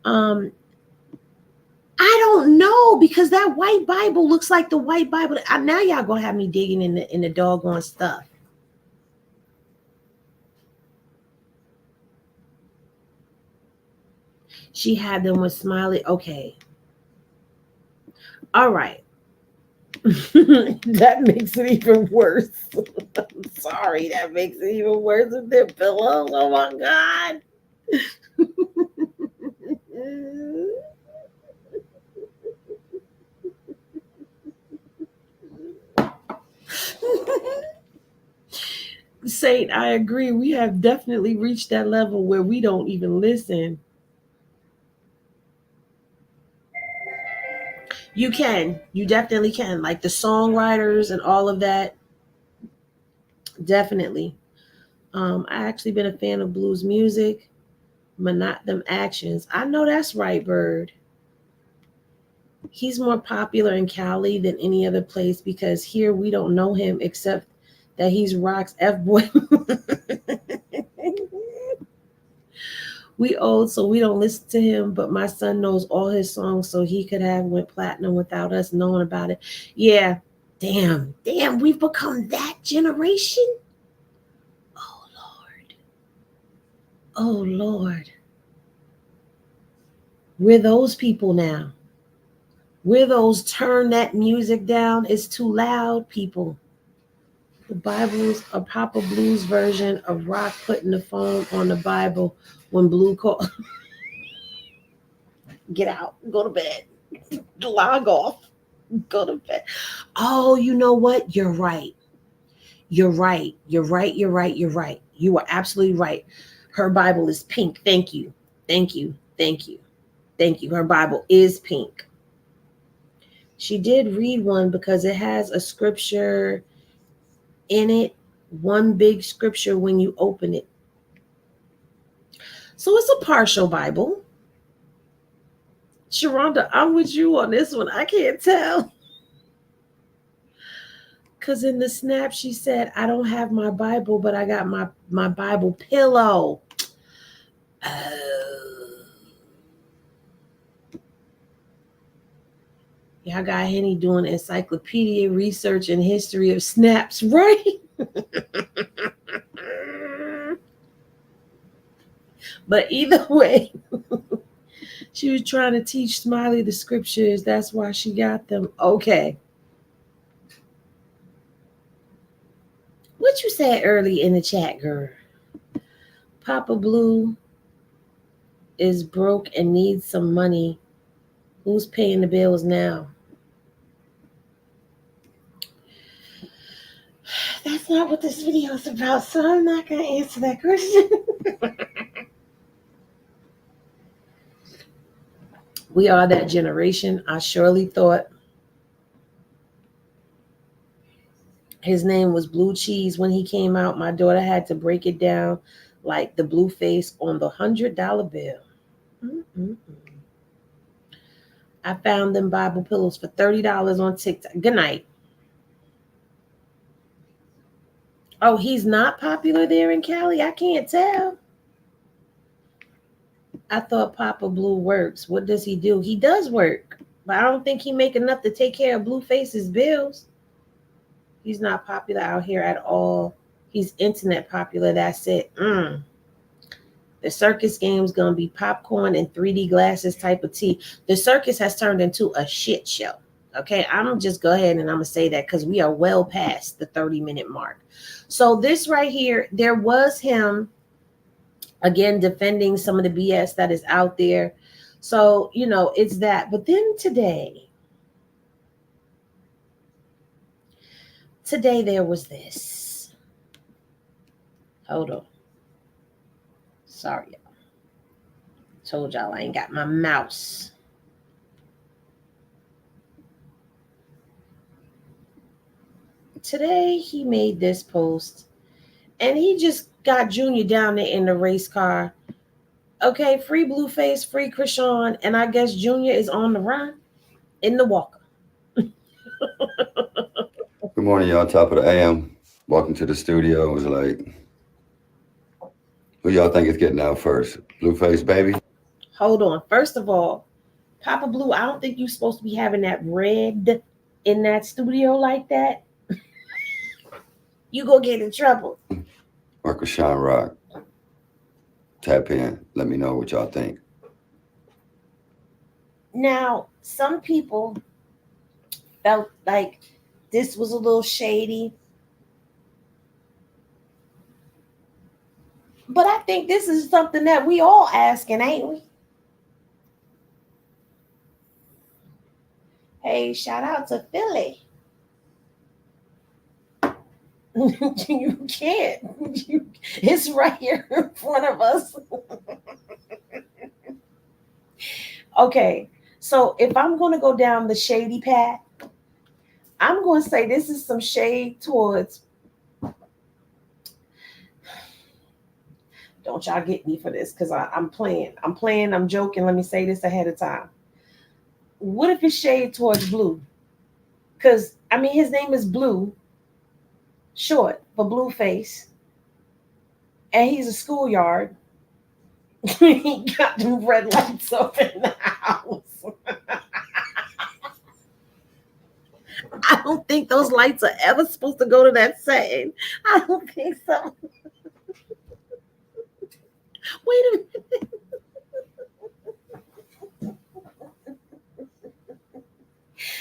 I don't know, because that white Bible looks like the white Bible. Now y'all gonna have me digging in the doggone stuff. She had them with smiley. Okay. All right. That makes it even worse. I'm sorry. That makes it even worse with their pillows. Oh my God. Saint, I agree. We have definitely reached that level where we don't even listen. You can. You definitely can. Like the songwriters and all of that. Definitely. I actually been a fan of blues music, but not them actions. I know that's right, Bird. He's more popular in Cali than any other place because here we don't know him except that he's Rock's F-boy. We old, so we don't listen to him, but my son knows all his songs, so he could have went platinum without us knowing about it. Yeah, damn, we've become that generation. Oh Lord. We're those people now. We're those turn that music down, it's too loud people. The Bible's a Papa Blue's version of Rock putting the phone on the Bible when Blue called. Get out, go to bed, log off, go to bed. Oh, you know what? You're right. You are absolutely right. Her Bible is pink. Thank you. Her Bible is pink. She did read one because it has a scripture in it, one big scripture when you open it. So it's a partial Bible. Sharonda, I'm with you on this one. I can't tell. Because in the snap, she said, I don't have my Bible, but I got my Bible pillow. Y'all got Henny doing encyclopedia research and history of snaps, right? But either way, she was trying to teach Smiley the scriptures. That's why she got them. Okay. What you said early in the chat, girl? Papa Blue is broke and needs some money. Who's paying the bills now? That's not what this video is about, so I'm not going to answer that question. We are that generation. I surely thought his name was Blue Cheese when he came out. My daughter had to break it down like the Blueface on the $100 bill. I found them Bible pillows for $30 on TikTok. Good night. Oh, he's not popular there in Cali? I can't tell. I thought Papa Blue works. What does he do? He does work, but I don't think he make enough to take care of Blueface's bills. He's not popular out here at all. He's internet popular. That's it. The Circus game's going to be popcorn and 3D glasses type of tea. The Circus has turned into a shit show. Okay, I'm gonna just go ahead and I'm gonna say that because we are well past the 30-minute mark. So this right here, there was him again defending some of the BS that is out there. So, it's that. But then today there was this. Hold on. Sorry, y'all. Told y'all I ain't got my mouse. Today he made this post and he just got Junior down there in the race car. Okay, free Blueface, free Chrisean, and I guess Junior is on the run in the walker. Good morning, y'all. Top of the AM. Walking to the studio. It was like, who y'all think is getting out first? Blueface, baby? Hold on. First of all, Papa Blue, I don't think you're supposed to be having that red in that studio like that. You go get in trouble. Or Chrisean Rock? Tap in. Let me know what y'all think. Now, some people felt like this was a little shady. But I think this is something that we all asking, ain't we? Hey, shout out to Philly. You can't. It's right here in front of us. Okay, so if I'm going to go down the shady path, I'm going to say this is some shade towards. Don't y'all get me for this because I'm playing. I'm joking. Let me say this ahead of time. What if it's shade towards Blue? Because, his name is Blue, short for Blueface. And he's a schoolyard. He got them red lights up in the house. I don't think those lights are ever supposed to go to that setting. I don't think so. Wait a minute.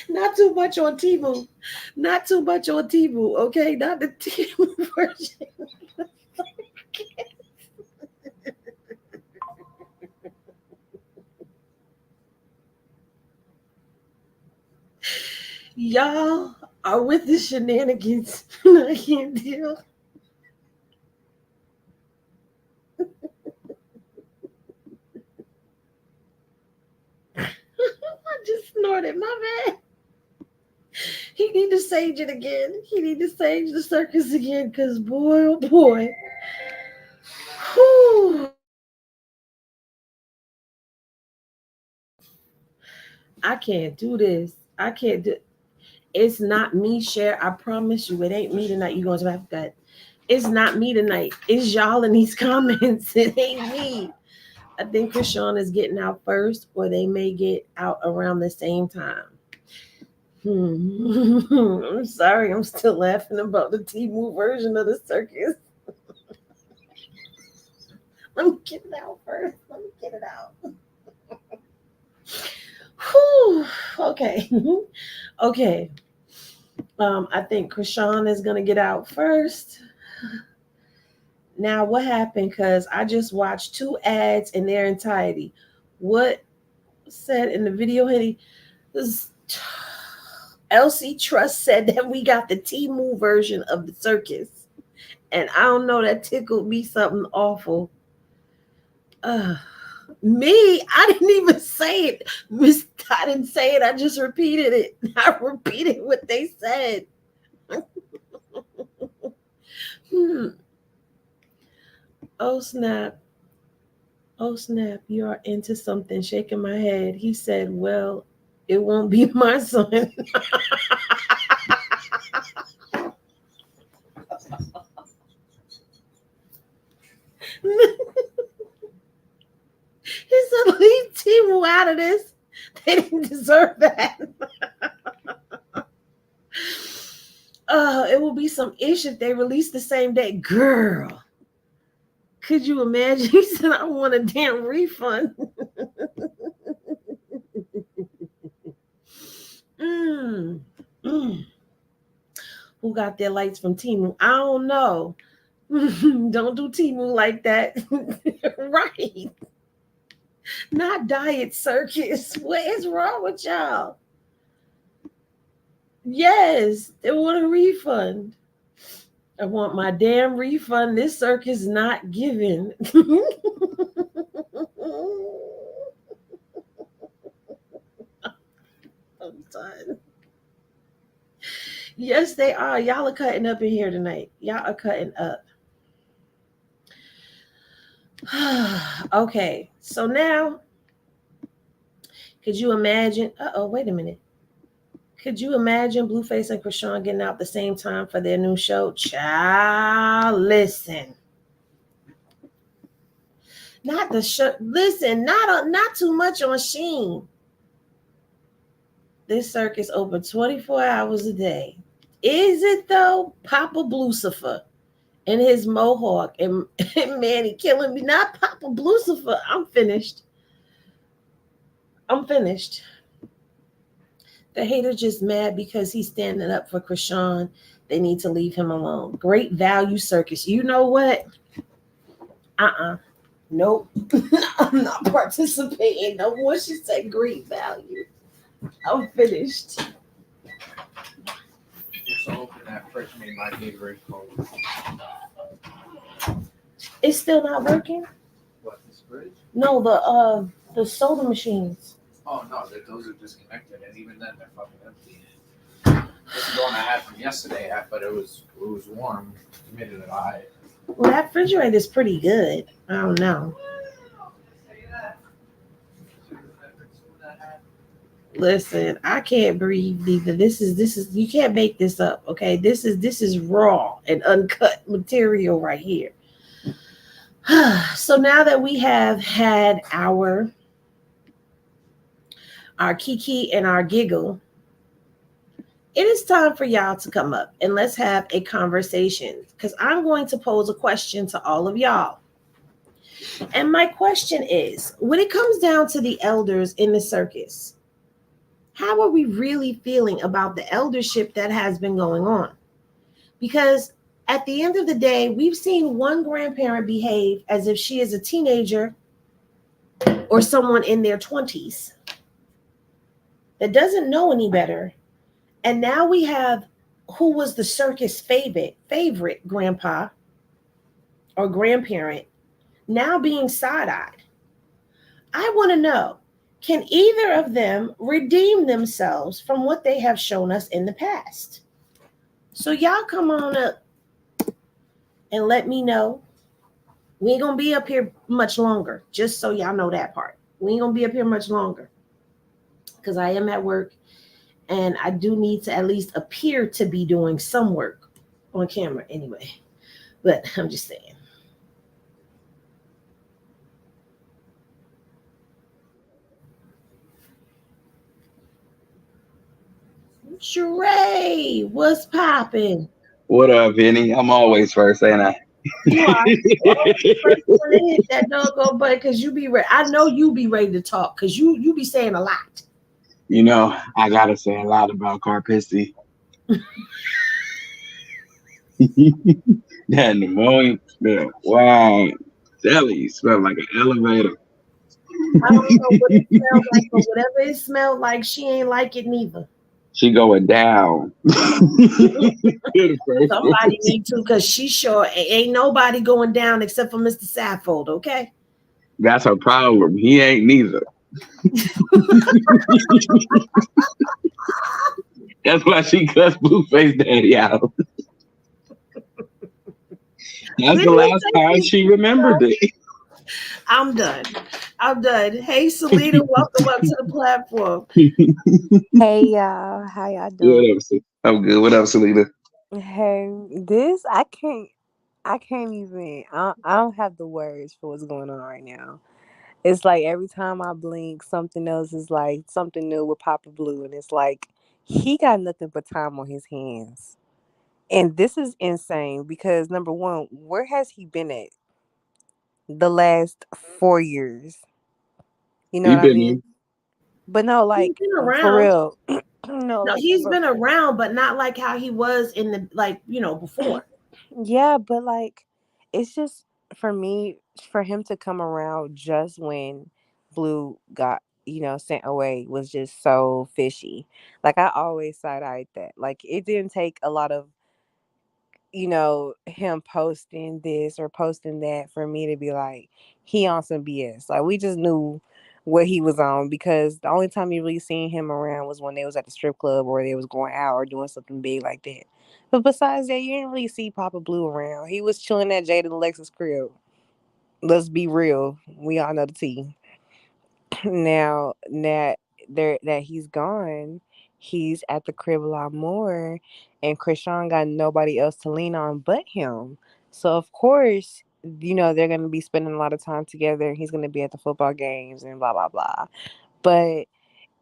Not too much on Temu. Not too much on Temu, okay? Not the Temu version. Y'all are with the shenanigans. I can't deal. I just snorted. My bad. He need to sage it again. He need to sage the circus again because boy, oh boy. Whew. I can't do this. I can't do. It's not me, Cher. I promise you, it ain't me tonight. You going to have that. It's not me tonight. It's y'all in these comments. It ain't me. I think Chrisean is getting out first, or they may get out around the same time. I'm sorry, I'm still laughing about the Temu version of the circus. Let me get it out first. Let me get it out. Whew. Okay. Okay. I think Chrisean is gonna get out first. Now, what happened? Because I just watched 2 ads in their entirety. What said in the video, Henny? LC Trust said that we got the Temu version of the circus. And I don't know, that tickled me something awful. Me, I didn't even say it. I didn't say it. I just repeated it. I repeated what they said. Oh, snap. Oh, snap. You are into something. Shaking my head. He said, well, it won't be my son. He said, leave Temu out of this. They didn't deserve that. It will be some ish if they release the same day. Girl, could you imagine? He said, I want a damn refund. Who got their lights from Timu? I don't know. Don't do Timu like that. Right. Not Diet Circus. What is wrong with y'all? Yes, they want a refund. I want my damn refund. This circus not giving. I'm done. Yes, they are. Y'all are cutting up in here tonight. Y'all are cutting up. Okay, so now, could you imagine? Wait a minute. Could you imagine Blueface and Chrisean getting out the same time for their new show? Child, listen. Not the show. Listen, not too much on Sheen. This circus open 24 hours a day. Is it though? Papa Blucifer and his mohawk and Manny killing me. Not Papa Blucifer. I'm finished. The hater just mad because he's standing up for Chrisean. They need to leave him alone. Great value circus. You know what? Nope. I'm not participating no more. She said great value. I'm finished. Just open that fridge made my favorite cold. It's still not working? What, this fridge? No, the soda machines. Oh no, those are disconnected, and even then they're fucking empty. This is the one I had from yesterday, but it was warm. It made it high. Well, that refrigerator is pretty good. I don't know. Listen, I can't breathe either. This is you can't make this up, okay? This is raw and uncut material right here. So now that we have had our kiki and our giggle, it is time for y'all to come up and let's have a conversation, because I'm going to pose a question to all of y'all. And my question is, when it comes down to the elders in the circus, how are we really feeling about the eldership that has been going on? Because at the end of the day, we've seen one grandparent behave as if she is a teenager or someone in their 20s that doesn't know any better. And now we have who was the circus favorite grandpa or grandparent now being side-eyed. I want to know, can either of them redeem themselves from what they have shown us in the past? So y'all come on up and let me know. We ain't going to be up here much longer, just so y'all know that part. We ain't going to be up here much longer because I am at work and I do need to at least appear to be doing some work on camera anyway. But I'm just saying. Sheree, what's popping? What up, Vinny? I'm always first, ain't I? You are first one to hit that doggone button because you be ready. I know you be ready to talk because you be saying a lot. You know, I gotta say a lot about Carpisty. That pneumonia smell. Wow. Jelly smell like an elevator. I don't know what it smells like, but whatever it smelled like, she ain't like it neither. She going down. Somebody need to, because she sure ain't nobody going down except for Mr. Saffold, okay? That's her problem. He ain't neither. That's why she cussed Blueface Daddy out. That's the last time she remembered it. I'm done. Hey, Selena, welcome up to the platform. Hey y'all, how y'all doing? What up, I'm good. What up, Selena? Hey, this I can't even. I don't have the words for what's going on right now. It's like every time I blink, something else is like something new with Papa Blue, and it's like he got nothing but time on his hands. And this is insane because number one, where has he been at the last 4 years? You know He what I been mean? But no, He's like been for around. real. No, No, like he's been around, but not like how he was in the before. yeah, but like it's just for me for him to come around just when Blue got sent away was just so fishy. Like I always side eyed that. Like it didn't take a lot of him posting this or posting that for me to be like, he on some BS. Like we just knew what he was on because the only time you really seen him around was when they was at the strip club or they was going out or doing something big like that. But besides that, you didn't really see Papa Blue around. He was chilling at Jada and Alexis crib. Let's be real. We all know the tea. Now that he's gone, he's at the crib a lot more, and Chrisean got nobody else to lean on but him. So of course, they're gonna be spending a lot of time together. He's gonna be at the football games and blah blah blah. But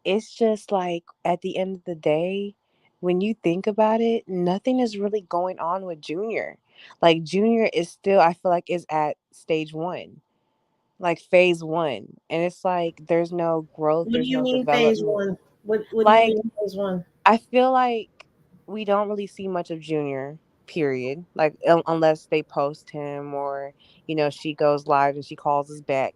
it's just like at the end of the day, when you think about it, nothing is really going on with Junior. Like Junior is still, I feel like, is at stage one, like phase one, and it's like there's no growth, What do there's you no mean phase development. one? What do you Like mean phase one? I feel like we don't really see much of Junior, period. Like unless they post him or she goes live and she calls us back.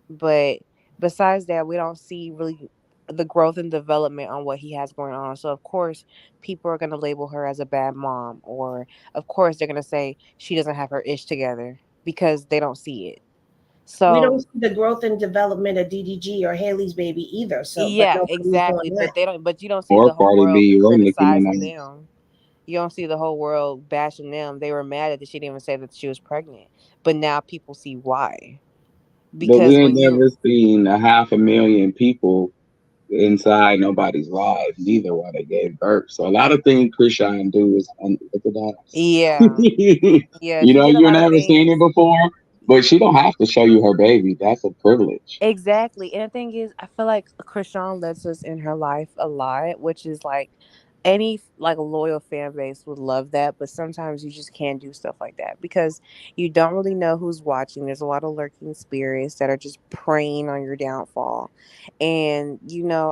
But besides that, we don't see really the growth and development on what he has going on. So of course people are going to label her as a bad mom, or of course they're going to say she doesn't have her ish together because they don't see it. We don't So see the growth and development of DDG or Haley's baby either. So, but yeah, nobody's exactly. doing But that. they don't. But you don't see Or the whole Cardi world B or Nicki criticizing Minaj. them. You don't see the whole world bashing them. They were mad that she didn't even say that she was pregnant. But now people see why. But we Because ain't when you, never seen 500,000 people inside nobody's lives neither while they gave birth. So a lot of things Chrisean do is unorthodox. yeah, yeah, You she know, did a you lot of never seen it things. before, but she don't have to show you her baby. That's a privilege. Exactly. And the thing is, I feel like Krishan lets us in her life a lot, which is like any like loyal fan base would love that, but sometimes you just can't do stuff like that because you don't really know who's watching. There's a lot of lurking spirits that are just preying on your downfall. And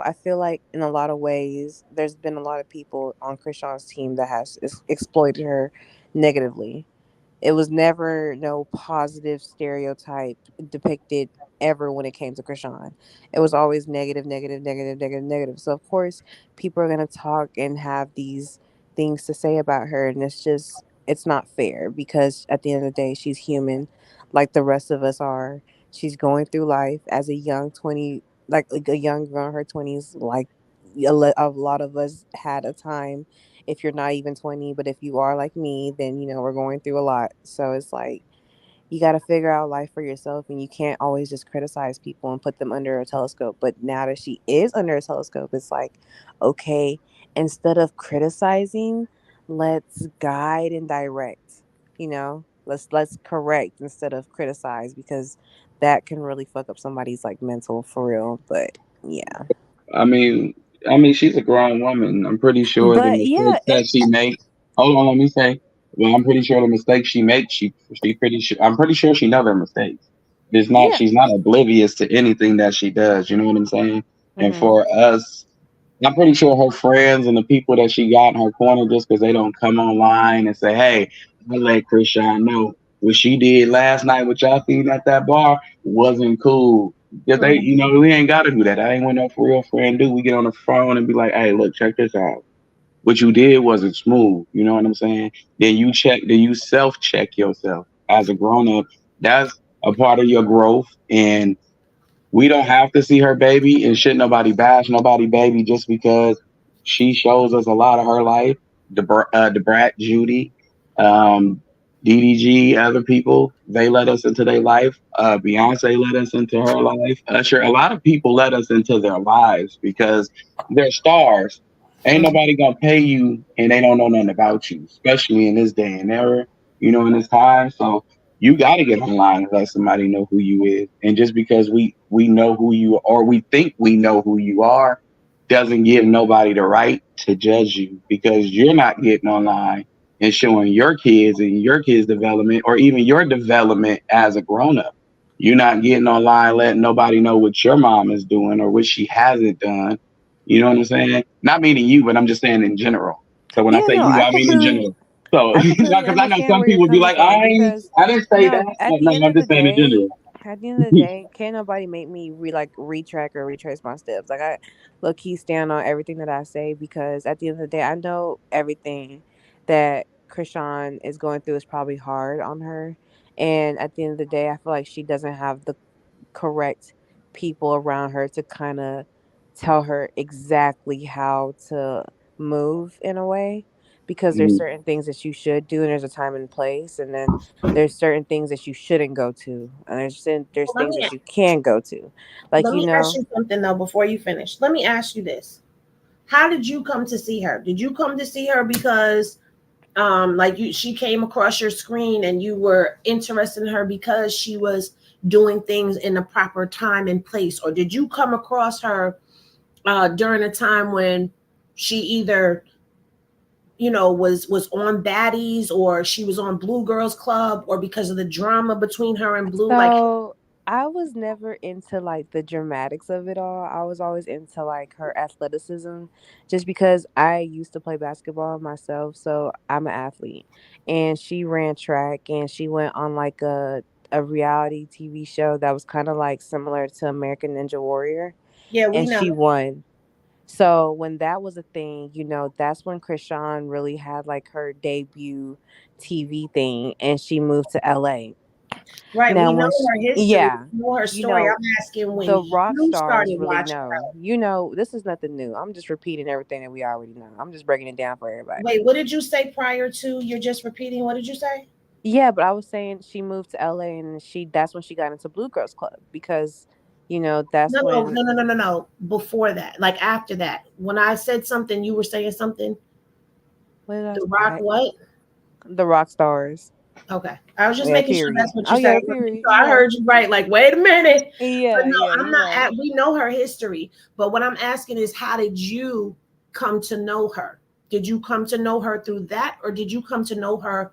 I feel like in a lot of ways there's been a lot of people on Krishan's team that has exploited her negatively. It was never no positive stereotype depicted ever when it came to Krishan. It was always negative, negative, negative, negative, negative. So of course people are gonna talk and have these things to say about her, and it's not fair because at the end of the day she's human like the rest of us are. She's going through life as a young 20, like a young girl in her 20s, like a lot of us had a time. If you're not even 20, but if you are like me, then we're going through a lot. So it's like you got to figure out life for yourself, and you can't always just criticize people and put them under a telescope. But now that she is under a telescope, it's like, okay, instead of criticizing, let's guide and direct. Let's correct instead of criticize, because that can really fuck up somebody's like mental for real. But yeah. I mean, she's a grown woman. I'm pretty sure the But yeah, mistakes that she makes. Hold on, let me say. Well, I'm pretty sure the mistakes she makes, she pretty sure. I'm pretty sure she knows her mistakes. It's not. yeah. She's not oblivious to anything that she does. You know what I'm saying? And Hmm. for us, I'm pretty sure her friends and the people that she got in her corner, just because they don't come online and say, "Hey, I let Chrisean know what she did last night with y'all seen at that bar wasn't cool." Because we ain't got to do that. I ain't what no for real friend do. We get on the phone and be like, "Hey, look, check this out. What you did wasn't smooth." You know what I'm saying? Then you check. Then you self check yourself as a grown up. That's a part of your growth, and we don't have to see her baby, and shit nobody bash nobody baby just because she shows us a lot of her life. Debrat, Judy, um, DDG, other people, they let us into their life. Beyonce let us into her life. Usher, a lot of people let us into their lives because they're stars. Ain't nobody gonna pay you and they don't know nothing about you, especially in this day and era, in this time. So you got to get online and let somebody know who you is. And just because we know who you are, or we think we know who you are, doesn't give nobody the right to judge you because you're not getting online and showing your kids and your kids' development or even your development as a grown up. You're not getting online letting nobody know what your mom is doing or what she hasn't done. You know what I'm saying? Not meaning you, but I'm just saying in general. So when I Yeah, say no, you, I mean in general. So I because completely I know understand some where you're people be coming like, from because I didn't say no, that. No, no, I'm just saying in general. at the end of the day, can't nobody make me retrack or retrace my steps. Like I low key stand on everything that I say because at the end of the day, I know everything that Chrisean is going through is probably hard on her. And at the end of the day, I feel like she doesn't have the correct people around her to kind of tell her exactly how to move in a way because there's Mm. certain things that you should do and there's a time and place and then there's certain things that you shouldn't go to and there's Let things me that you can go to, like ask you something though before you finish. Let me ask you this: how did you come to see her? Did you come to see her because like she came across your screen and you were interested in her because she was doing things in the proper time and place, or did you come across her during a time when she either was on Baddies or she was on Blue Girls Club, or because of the drama between her and Blue? Like, So I was never into like the dramatics of it all. I was always into like her athleticism just because I used to play basketball myself, so I'm an athlete. And she ran track and she went on like a reality TV show that was kind of like similar to American Ninja Warrior yeah, we and know. she won. So when that was a thing, that's when Chrisean really had like her debut TV thing and she moved to LA. Right, we Now, know once, her history, yeah, we know her you story. know, I'm asking when the rock you stars started really watching know. her. This is nothing new. I'm just repeating everything that we already know. I'm just breaking it down for everybody. Wait, what did you say prior to? You're just repeating. What did you say? Yeah, but I was saying she moved to LA and that's when she got into Blue Girls Club because, that's No, no, when no, no, no, no, no. Before that, like after that, when I said something, you were saying something. what did I The say? Rock, what? The rock stars. Okay, I was just Yeah, making sure period. that's what Oh you yeah, said. the period. So I Yeah. heard you right. Like, wait a minute. But Yeah, no, yeah, I'm you're not right. at. We know her history, but what I'm asking is, how did you come to know her? Did you come to know her through that, or did you come to know her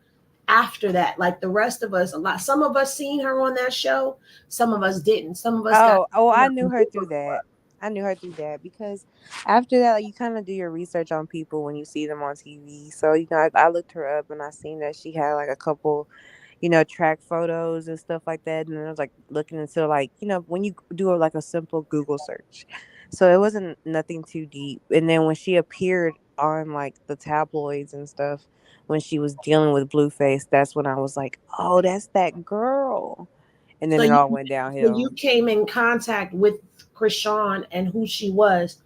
after that? Like the rest of us, a lot. Some of us seen her on that show. Some of us didn't. Some of us got. Oh, I knew her through that. I knew her through that because after that, like, you kind of do your research on people when you see them on TV. So I looked her up and I seen that she had like a couple, track photos and stuff like that. And then I was like looking into like when you do like a simple Google search, so it wasn't nothing too deep. And then when she appeared on like the tabloids and stuff, when she was dealing with Blueface, that's when I was like, oh, that's that girl. And then So it you, all went so you downhill. came in contact with Chrisean and who she was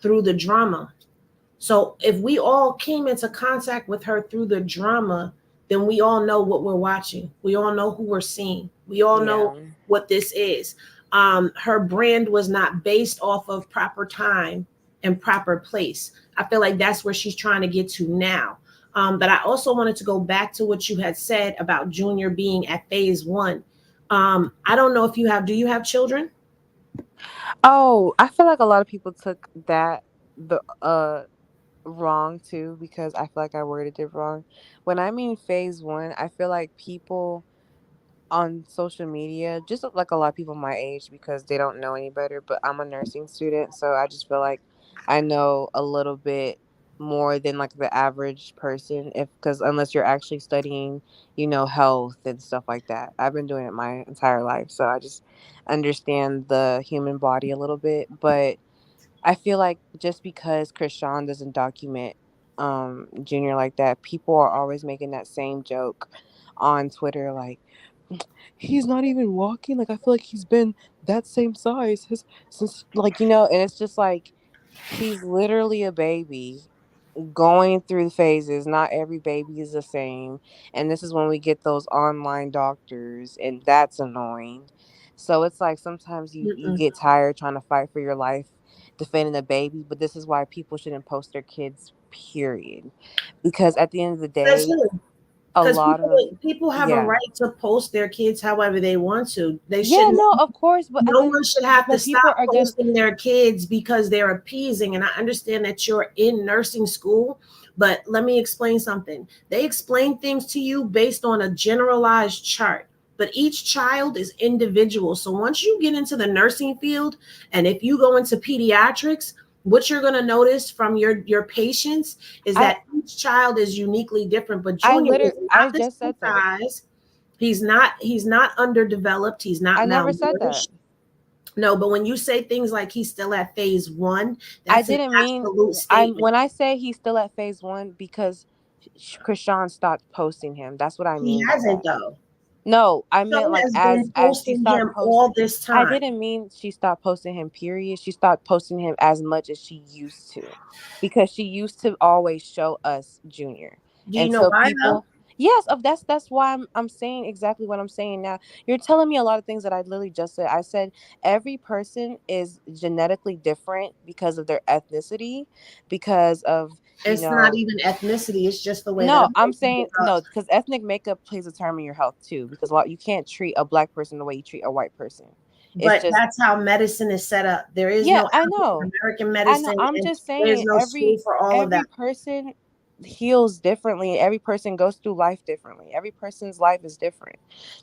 through the drama. So if we all came into contact with her through the drama, then we all know what we're watching. We all know who we're seeing. We all Yeah. know what this is. Her brand was not based off of proper time and proper place. I feel like that's where she's trying to get to now. But I also wanted to go back to what you had said about Junior being at phase one. I don't know if do you have children? Oh, I feel like a lot of people took that the wrong too because I feel like I worded it wrong. When I mean phase one, I feel like people on social media, just like a lot of people my age because they don't know any better, but I'm a nursing student, so I just feel like I know a little bit more than like the average person if because unless you're actually studying, health and stuff like that. I've been doing it my entire life, so I just understand the human body a little bit, but I feel like just because Chrisean doesn't document Junior like that, people are always making that same joke on Twitter like he's not even walking. Like I feel like he's been that same size since and it's just like he's literally a baby going through phases. Not every baby is the same. And this is when we get those online doctors and that's annoying. So it's like sometimes you Mm-mm. get tired trying to fight for your life defending a baby, but this is why people shouldn't post their kids, period. Because at the end of the That's day, true. a Because lot of people have a yeah. right to post their kids however they want to. They Yeah, shouldn't. no, of course, but No one should have to stop people are gonna. posting their kids because they're appeasing. And I understand that you're in nursing school, but let me explain something. They explain things to you based on a generalized chart, but each child is individual. So once you get into the nursing field, and if you go into pediatrics, what you're going to notice from your patients is that each child is uniquely different, but Junior is not the same size. He's not underdeveloped. He's not malnourished. never said that. No, but when you say things like he's still at phase 1, I that's didn't an absolute statement. when I say he's still at phase 1 because Chrisean stopped posting him. That's what I mean. He hasn't though. No, I meant like as she stopped posting all this time. I didn't mean she stopped posting him, period. She stopped posting him as much as she used to. Because she used to always show us Junior. Do you know why though? Yes, that's why I'm saying exactly what I'm saying now. You're telling me a lot of things that I literally just said. I said every person is genetically different because of their ethnicity, because of it's not even ethnicity. It's just the way. No, I'm saying no, because ethnic makeup plays a term in your health too. Because you can't treat a black person the way you treat a white person. But that's how medicine is set up. There is no American medicine. I'm just saying there's no school for all of that. Every person heals differently. Every person goes through life differently. Every person's life is different.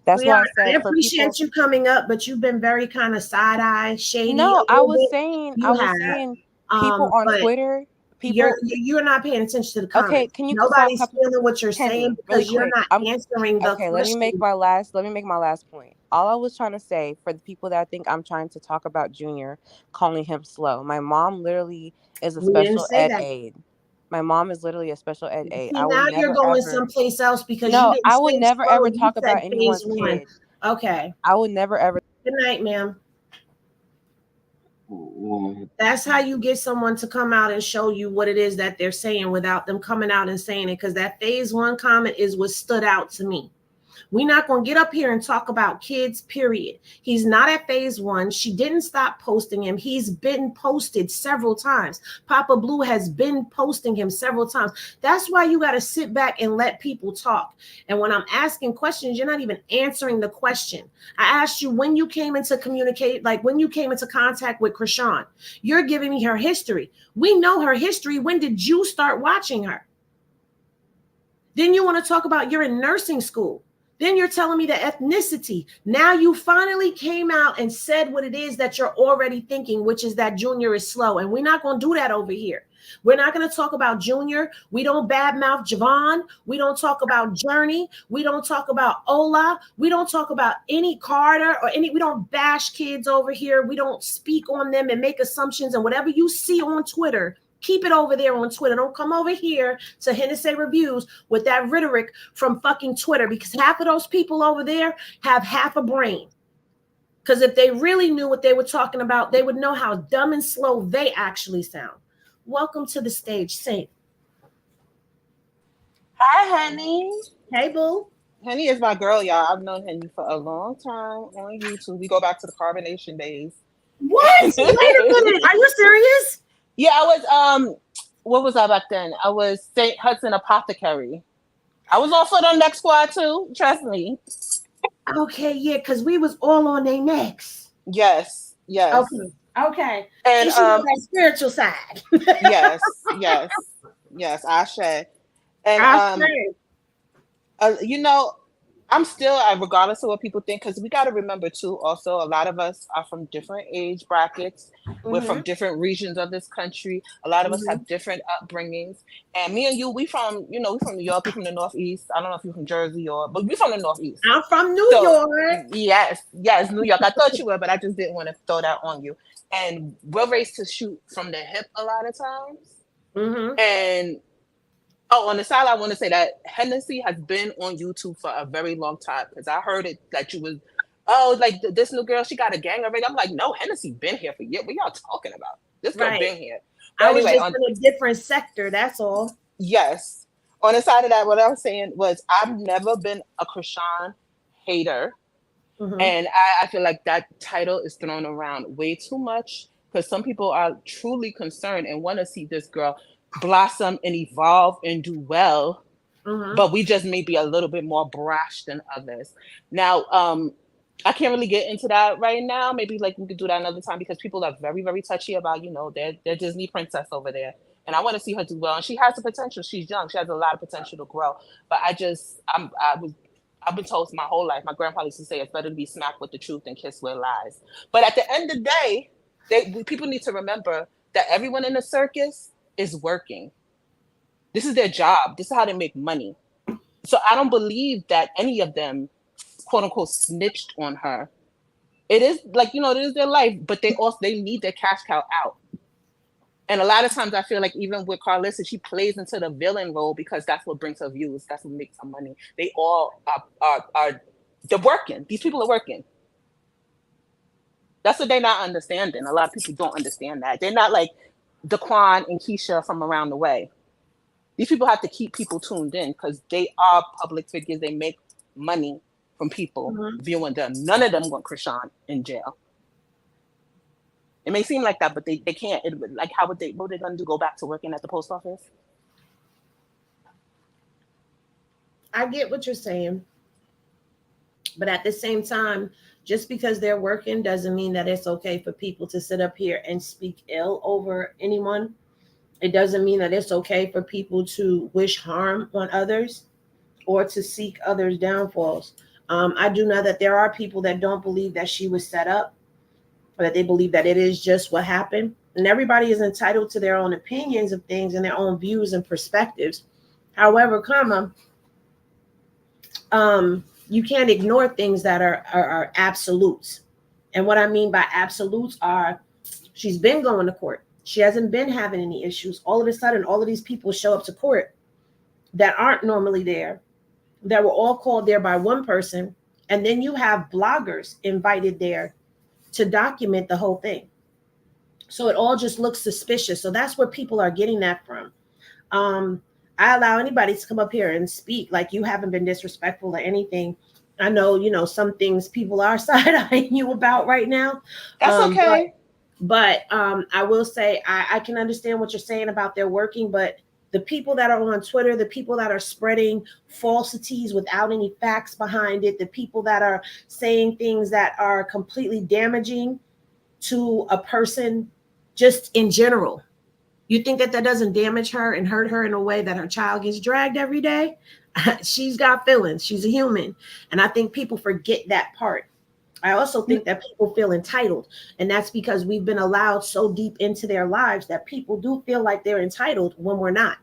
That's why I said I appreciate you coming up, but you've been very kind of side eye shady. No, I was saying people on Twitter. You're not paying attention to the comments. Okay, can you nobody's feeling what you're saying because you're not answering the question. Let me make my last point. All I was trying to say for the people that think I'm trying to talk about Junior, calling him slow. My mom literally is a special ed aide. My mom is literally a special ed aide. Now you're going someplace else because you didn't I would never ever talk about anyone's kid. Okay. I would never ever. Good night, ma'am. That's how you get someone to come out and show you what it is that they're saying without them coming out and saying it, because that phase 1 comment is what stood out to me. We're not going to get up here and talk about kids, period. He's not at phase 1. She didn't stop posting him. He's been posted several times. Papa Blue has been posting him several times. That's why you got to sit back and let people talk. And when I'm asking questions, you're not even answering the question. I asked you when you came into when you came into contact with Chrisean. You're giving me her history. We know her history. When did you start watching her? Then you want to talk about you're in nursing school. Then you're telling me the ethnicity. Now you finally came out and said what it is that you're already thinking, which is that Junior is slow. And we're not going to do that over here. We're not going to talk about Junior. We don't badmouth Javon. We don't talk about Journey. We don't talk about Ola. We don't talk about any Carter or we don't bash kids over here. We don't speak on them and make assumptions. And whatever you see on Twitter, keep it over there on Twitter. Don't come over here to Hennessy Reviews with that rhetoric from fucking Twitter, because half of those people over there have half a brain. Because if they really knew what they were talking about, they would know how dumb and slow they actually sound. Welcome to the stage, Saint. Hi, Henny. Hey, boo. Henny is my girl, y'all. I've known Henny for a long time on YouTube. We go back to the Carbonation days. What? Wait a minute. Are you serious? Yeah, I was, what was I back then? I was St. Hudson Apothecary. I was on foot on Next Squad too, trust me. Okay, yeah, because we was all on their necks. Yes. Okay. And that spiritual side. yes, Ashe. And you know, I'm still, regardless of what people think, because we got to remember too, also, a lot of us are from different age brackets. We're from different regions of this country. A lot of us have different upbringings. And me and you, we from New York, we from the Northeast. I don't know if you're from Jersey but we from the Northeast. I'm from New York. Yes, New York. I thought you were, but I just didn't want to throw that on you. And we're raised to shoot from the hip a lot of times. And on the side, I want to say that Hennessy has been on YouTube for a very long time, because I heard it that you was, like this new girl, she got a gang already. I'm like, no, Hennessy been here for years. What y'all talking about? This girl been here. But I was just in a different sector, that's all. Yes. On the side of that, what I was saying was I've never been a Chrisean hater. And I feel like that title is thrown around way too much, because some people are truly concerned and want to see this girl blossom and evolve and do well, but we just may be a little bit more brash than others. Now, I can't really get into that right now. Maybe like we could do that another time, because people are very, very touchy about, their Disney princess over there. And I want to see her do well. And she has the potential. She's young. She has a lot of potential to grow. But I've been told my whole life, my grandpa used to say, it's better to be smacked with the truth than kissed with lies. But at the end of the day, people need to remember that everyone in the circus is working. This is their job. This is how they make money. So I don't believe that any of them, quote unquote, snitched on her. It is like, it is their life, but they need their cash cow out. And a lot of times I feel like even with Karlissa, she plays into the villain role because that's what brings her views. That's what makes her money. They all they're working. These people are working. That's what they're not understanding. A lot of people don't understand that. They're not like Daquan and Keisha from around the way. These people have to keep people tuned in because they are public figures. They make money from people viewing them. None of them want Chrisean in jail. It may seem like that, but they can't. Like, what are they going to do? Go back to working at the post office? I get what you're saying. But at the same time, just because they're working doesn't mean that it's okay for people to sit up here and speak ill over anyone. It doesn't mean that it's okay for people to wish harm on others or to seek others' downfalls. I do know that there are people that don't believe that she was set up, or that they believe that it is just what happened. And everybody is entitled to their own opinions of things and their own views and perspectives. However, you can't ignore things that are absolutes. And what I mean by absolutes are, she's been going to court. She hasn't been having any issues. All of a sudden, all of these people show up to court that aren't normally there, that were all called there by one person. And then you have bloggers invited there to document the whole thing. So it all just looks suspicious. So that's where people are getting that from. I allow anybody to come up here and speak like you haven't been disrespectful or anything. I know, some things people are side-eyeing you about right now. That's okay. But I will say I can understand what you're saying about their working, but the people that are on Twitter, the people that are spreading falsities without any facts behind it, the people that are saying things that are completely damaging to a person just in general. You think that doesn't damage her and hurt her in a way that her child gets dragged every day? She's got feelings. She's a human. And I think people forget that part. I also think that people feel entitled. And that's because we've been allowed so deep into their lives that people do feel like they're entitled when we're not.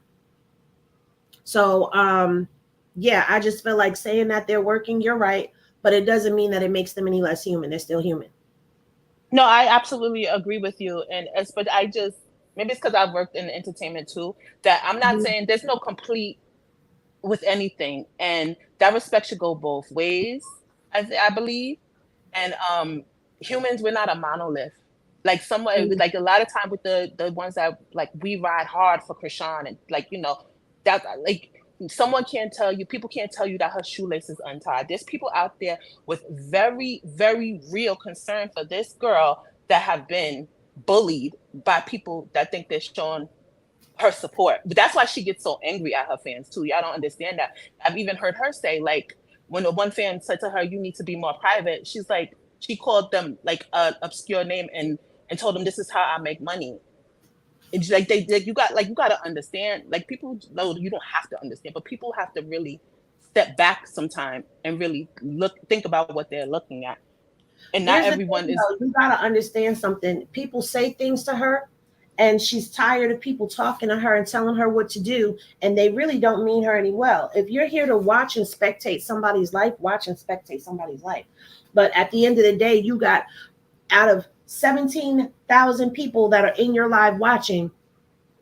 So, I just feel like saying that they're working, you're right. But it doesn't mean that it makes them any less human. They're still human. No, I absolutely agree with you. But maybe it's because I've worked in entertainment too, that I'm not saying there's no complete with anything. And that respect should go both ways, I believe. And humans, we're not a monolith. Like like a lot of time with the ones that like we ride hard for Chrisean and that like someone can't tell you, people can't tell you that her shoelace is untied. There's people out there with very, very real concern for this girl that have been bullied by people that think they're showing her support. But that's why she gets so angry at her fans too. Y'all don't understand that. I've even heard her say, like, when the one fan said to her, "You need to be more private," she's like, she called them like an obscure name and told them, "This is how I make money." It's like you got to understand. Like, people know you don't have to understand, but people have to really step back sometime and really think about what they're looking at. And not everyone is. You got to understand something. People say things to her, and she's tired of people talking to her and telling her what to do, and they really don't mean her any well. If you're here to watch and spectate somebody's life, watch and spectate somebody's life. But at the end of the day, you got, out of 17,000 people that are in your live watching,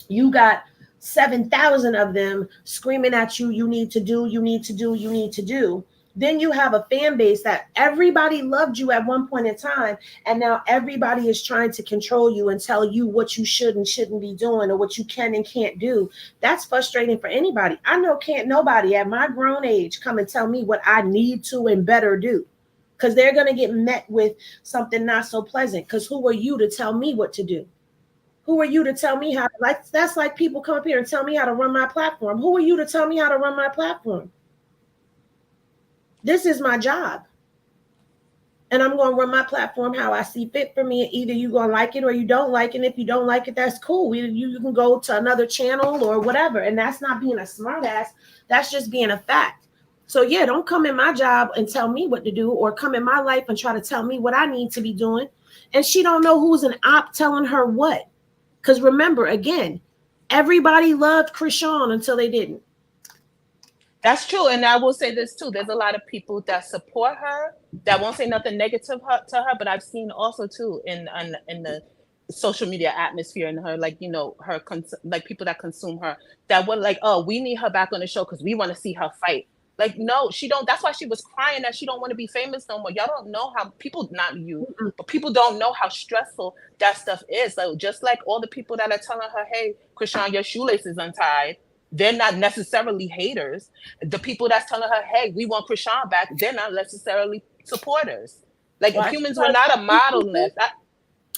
you got 7,000 of them screaming at you, you need to do, you need to do, you need to do. Then you have a fan base that everybody loved you at one point in time, and now everybody is trying to control you and tell you what you should and shouldn't be doing or what you can and can't do. That's frustrating for anybody. I know can't nobody at my grown age come and tell me what I need to and better do, because they're going to get met with something not so pleasant. Because who are you to tell me what to do? Who are you to tell me how? That's like people come up here and tell me how to run my platform. Who are you to tell me how to run my platform? This is my job. And I'm going to run my platform how I see fit for me. Either you're going to like it or you don't like it. And if you don't like it, that's cool. You can go to another channel or whatever. And that's not being a smart ass. That's just being a fact. So yeah, don't come in my job and tell me what to do, or come in my life and try to tell me what I need to be doing. And she don't know who's an op telling her what. Because remember, again, everybody loved Chrisean until they didn't. That's true. And I will say this too. There's a lot of people that support her that won't say nothing negative to her, but I've seen also too in the social media atmosphere and her, like, you know, her like people that consume her that were like, oh, we need her back on the show because we want to see her fight. Like, no, she don't. That's why she was crying that she don't want to be famous no more. Y'all don't know how people, not you, but people don't know how stressful that stuff is. So just like all the people that are telling her, hey, Chrisean, your shoelace is untied, they're not necessarily haters. The people that's telling her, hey, we want Chrisean back, they're not necessarily supporters. Like, if humans were not a monolith.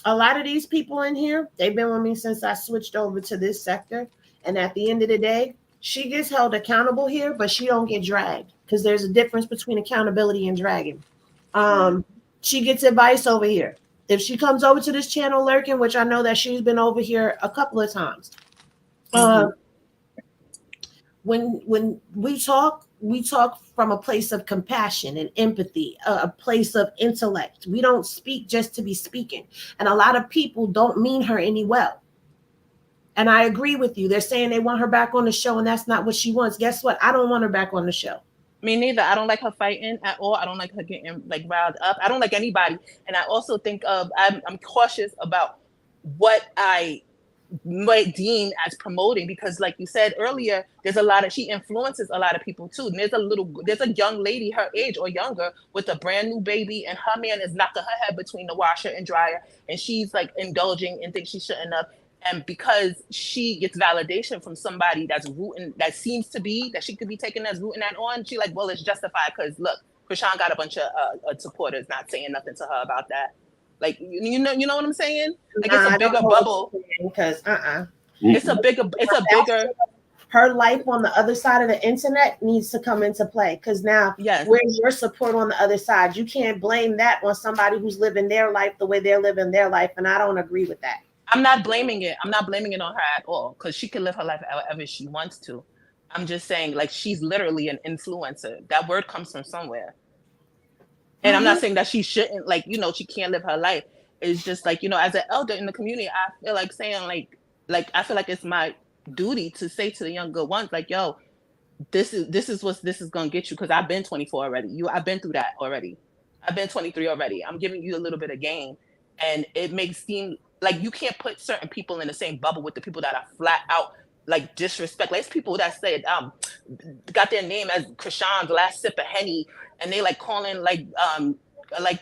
A lot of these people in here, they've been with me since I switched over to this sector. And at the end of the day, she gets held accountable here, but she don't get dragged, because there's a difference between accountability and dragging. She gets advice over here. If she comes over to this channel lurking, which I know that she's been over here a couple of times, when we talk from a place of compassion and empathy, a place of intellect. We don't speak just to be speaking. And a lot of people don't mean her any well. And I agree with you. They're saying they want her back on the show, and that's not what she wants. Guess what? I don't want her back on the show. Me neither. I don't like her fighting at all. I don't like her getting like riled up. I don't like anybody. And I also think I'm cautious about what I might deem as promoting, because like you said earlier, she influences a lot of people too. And there's a young lady her age or younger with a brand new baby, and her man is knocking her head between the washer and dryer, and she's like indulging and thinks she shouldn't have. And because she gets validation from somebody that seems to be that she could be taken as rooting that on, she like, well, it's justified because look, Chrisean got a bunch of supporters not saying nothing to her about that. Like, you know what I'm saying? Like, it's a bigger bubble. Because it's a bigger. Her life on the other side of the internet needs to come into play, because now where's your support on the other side? You can't blame that on somebody who's living their life the way they're living their life, and I don't agree with that. I'm not blaming it. I'm not blaming it on her at all, because she can live her life however she wants to. I'm just saying, like, she's literally an influencer. That word comes from somewhere. And I'm not saying that she shouldn't, like, you know, she can't live her life. It's just like, you know, as an elder in the community, I feel like saying like I feel like it's my duty to say to the younger ones, like, yo, this is what this is gonna get you, because I've been 24 already. I've been through that already. I've been 23 already. I'm giving you a little bit of game, and it makes seem like you can't put certain people in the same bubble with the people that are flat out like disrespect. Like, it's people that said got their name as Chrisean's last sip of Henny, and they like calling like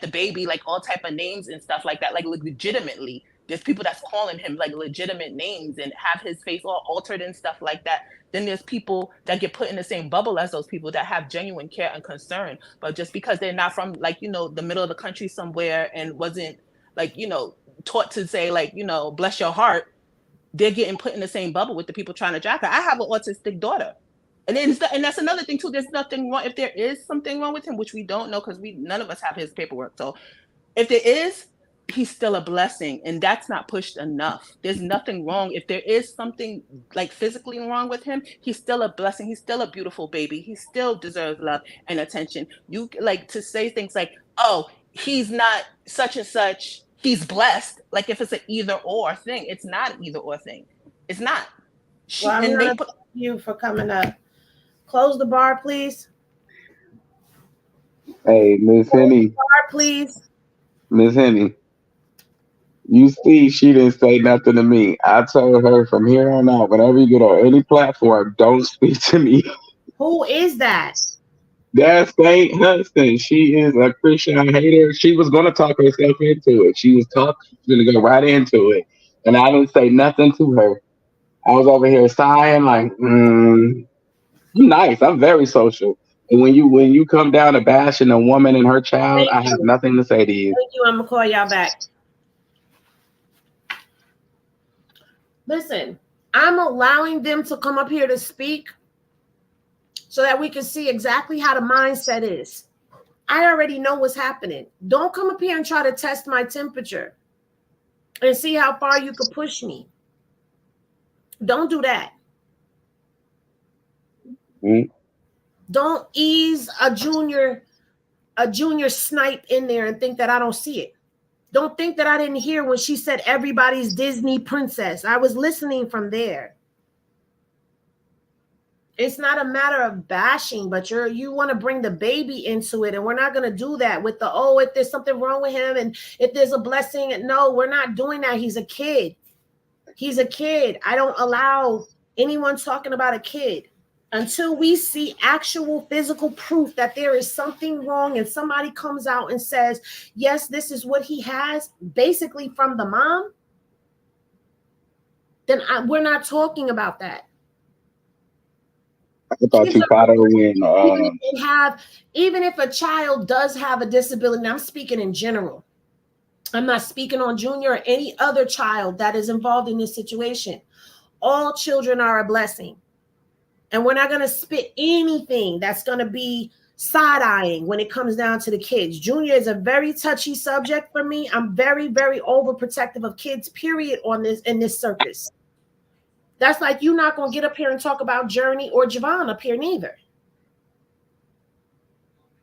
the baby like all type of names and stuff like that. Like, legitimately, there's people that's calling him like legitimate names and have his face all altered and stuff like that. Then there's people that get put in the same bubble as those people that have genuine care and concern, but just because they're not from, like, you know, the middle of the country somewhere and wasn't, like, you know, taught to say, like, you know, bless your heart, they're getting put in the same bubble with the people trying to jack her. I have an autistic daughter. And that's another thing too. There's nothing wrong. If there is something wrong with him, which we don't know, because none of us have his paperwork. So if there is, he's still a blessing, and that's not pushed enough. There's nothing wrong. If there is something like physically wrong with him, he's still a blessing. He's still a beautiful baby. He still deserves love and attention. You like to say things like, oh, he's not such and such, he's blessed. Like, if it's an either or thing, it's not an either or thing. It's not. Well, I'm gonna thank you for coming up. Close the bar, please. Hey, Miss Henny. Bar, please. Miss Henny. You see, she didn't say nothing to me. I told her from here on out, whenever you get on any platform, don't speak to me. Who is that? That's Saint Hudson. She is a Chrisean hater. She was going to talk herself into it. She was going to go right into it. And I didn't say nothing to her. I was over here sighing like, I'm nice. I'm very social. And when you come down to bashing a woman and her child, I have nothing to say to you. Thank you. I'm going to call y'all back. Listen, I'm allowing them to come up here to speak so that we can see exactly how the mindset is. I already know what's happening. Don't come up here and try to test my temperature and see how far you could push me. Don't do that. Don't ease a junior snipe in there and think that I don't see it. Don't think that I didn't hear when she said everybody's Disney princess. I was listening from there. It's not a matter of bashing, but you want to bring the baby into it, and we're not going to do that with the, oh, if there's something wrong with him and if there's a blessing. No, we're not doing that. He's a kid. He's a kid. I don't allow anyone talking about a kid until we see actual physical proof that there is something wrong and somebody comes out and says, yes, this is what he has, basically from the mom. Then we're not talking about that. I thought you caught her when even if a child does have a disability, and I'm speaking in general, I'm not speaking on Junior or any other child that is involved in this situation. All children are a blessing. And we're not going to spit anything that's going to be side-eyeing when it comes down to the kids. Junior is a very touchy subject for me. I'm very, very overprotective of kids, period, on this in this circus. That's like you not going to get up here and talk about Journey or Javon up here neither.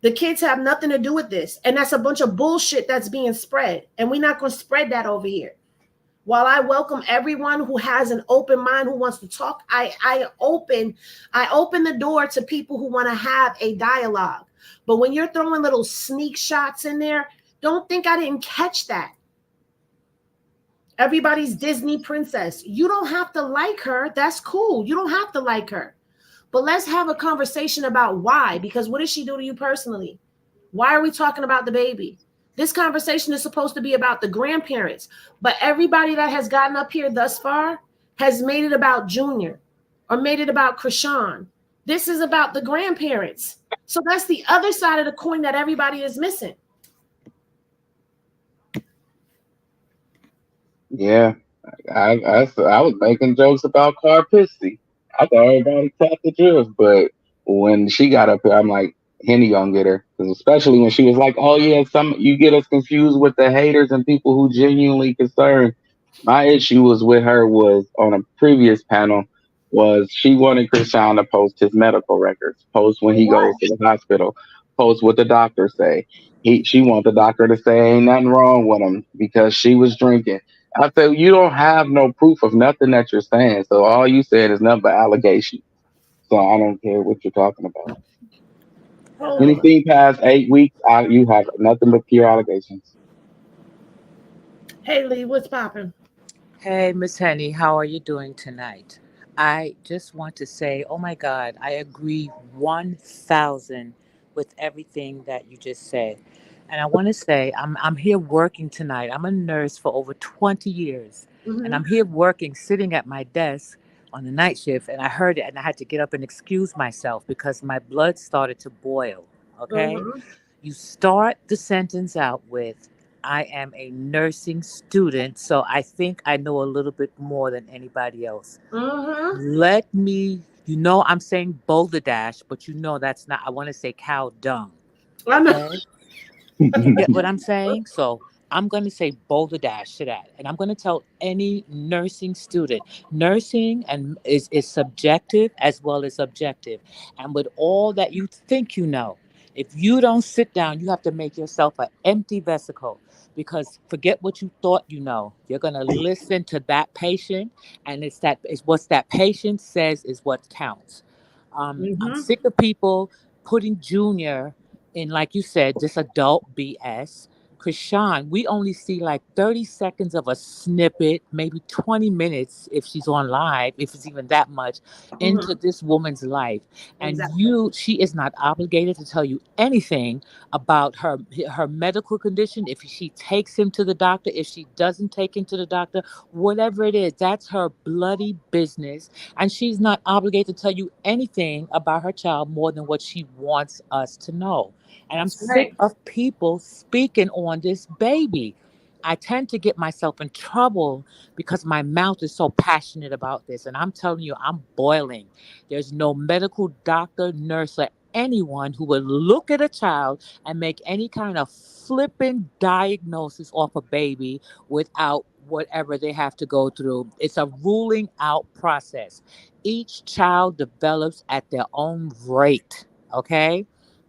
The kids have nothing to do with this. And that's a bunch of bullshit that's being spread. And we're not going to spread that over here. While I welcome everyone who has an open mind, who wants to talk, I open the door to people who want to have a dialogue. But when you're throwing little sneak shots in there, don't think I didn't catch that. Everybody's Disney princess. You don't have to like her. That's cool. You don't have to like her. But let's have a conversation about why. Because what does she do to you personally? Why are we talking about the baby? This conversation is supposed to be about the grandparents. But everybody that has gotten up here thus far has made it about Junior or made it about Chrisean. This is about the grandparents. So that's the other side of the coin that everybody is missing. Yeah, I was making jokes about Carpissy. I thought everybody tapped the drift, but when she got up here, I'm like, Henny gonna get her, 'cause especially when she was like, "Oh yeah, some you get us confused with the haters and people who genuinely concerned." My issue was with her was on a previous panel was she wanted Chrisean to post his medical records, post when he goes to the hospital, post what the doctors say. She want the doctor to say ain't nothing wrong with him because she was drinking. I said, you don't have no proof of nothing that you're saying. So all you said is nothing but allegations. So I don't care what you're talking about. Anything past 8 weeks, you have nothing but pure allegations. Hey, Lee, what's popping? Hey, Miss Henny, how are you doing tonight? I just want to say, oh my God, I agree 1,000 with everything that you just said. And I want to say, I'm here working tonight. I'm a nurse for over 20 years. And I'm here working, sitting at my desk on the night shift. And I heard it and I had to get up and excuse myself because my blood started to boil. Okay? You start the sentence out with, I am a nursing student, so I think I know a little bit more than anybody else. Let me, I'm saying boulder dash, but that's not, I want to say cow dung. Okay? You get what I'm saying? So I'm going to say boulder dash to that. And I'm going to tell any nursing student, nursing is subjective as well as objective. And with all that you think you know, if you don't sit down, you have to make yourself an empty vesicle because forget what you thought you know. You're going to listen to that patient and it's what that patient says is what counts. I'm sick of people putting Junior in, like you said, this adult BS. Chrisean, we only see like 30 seconds of a snippet, maybe 20 minutes if she's on live, if it's even that much, into this woman's life. And she is not obligated to tell you anything about her medical condition. If she takes him to the doctor, if she doesn't take him to the doctor, whatever it is, that's her bloody business. And she's not obligated to tell you anything about her child more than what she wants us to know. And I'm sick of people speaking on this baby. I tend to get myself in trouble because my mouth is so passionate about this. And I'm telling you, I'm boiling. There's no medical doctor, nurse, or anyone who would look at a child and make any kind of flipping diagnosis off a baby without whatever they have to go through. It's a ruling out process. Each child develops at their own rate. Okay?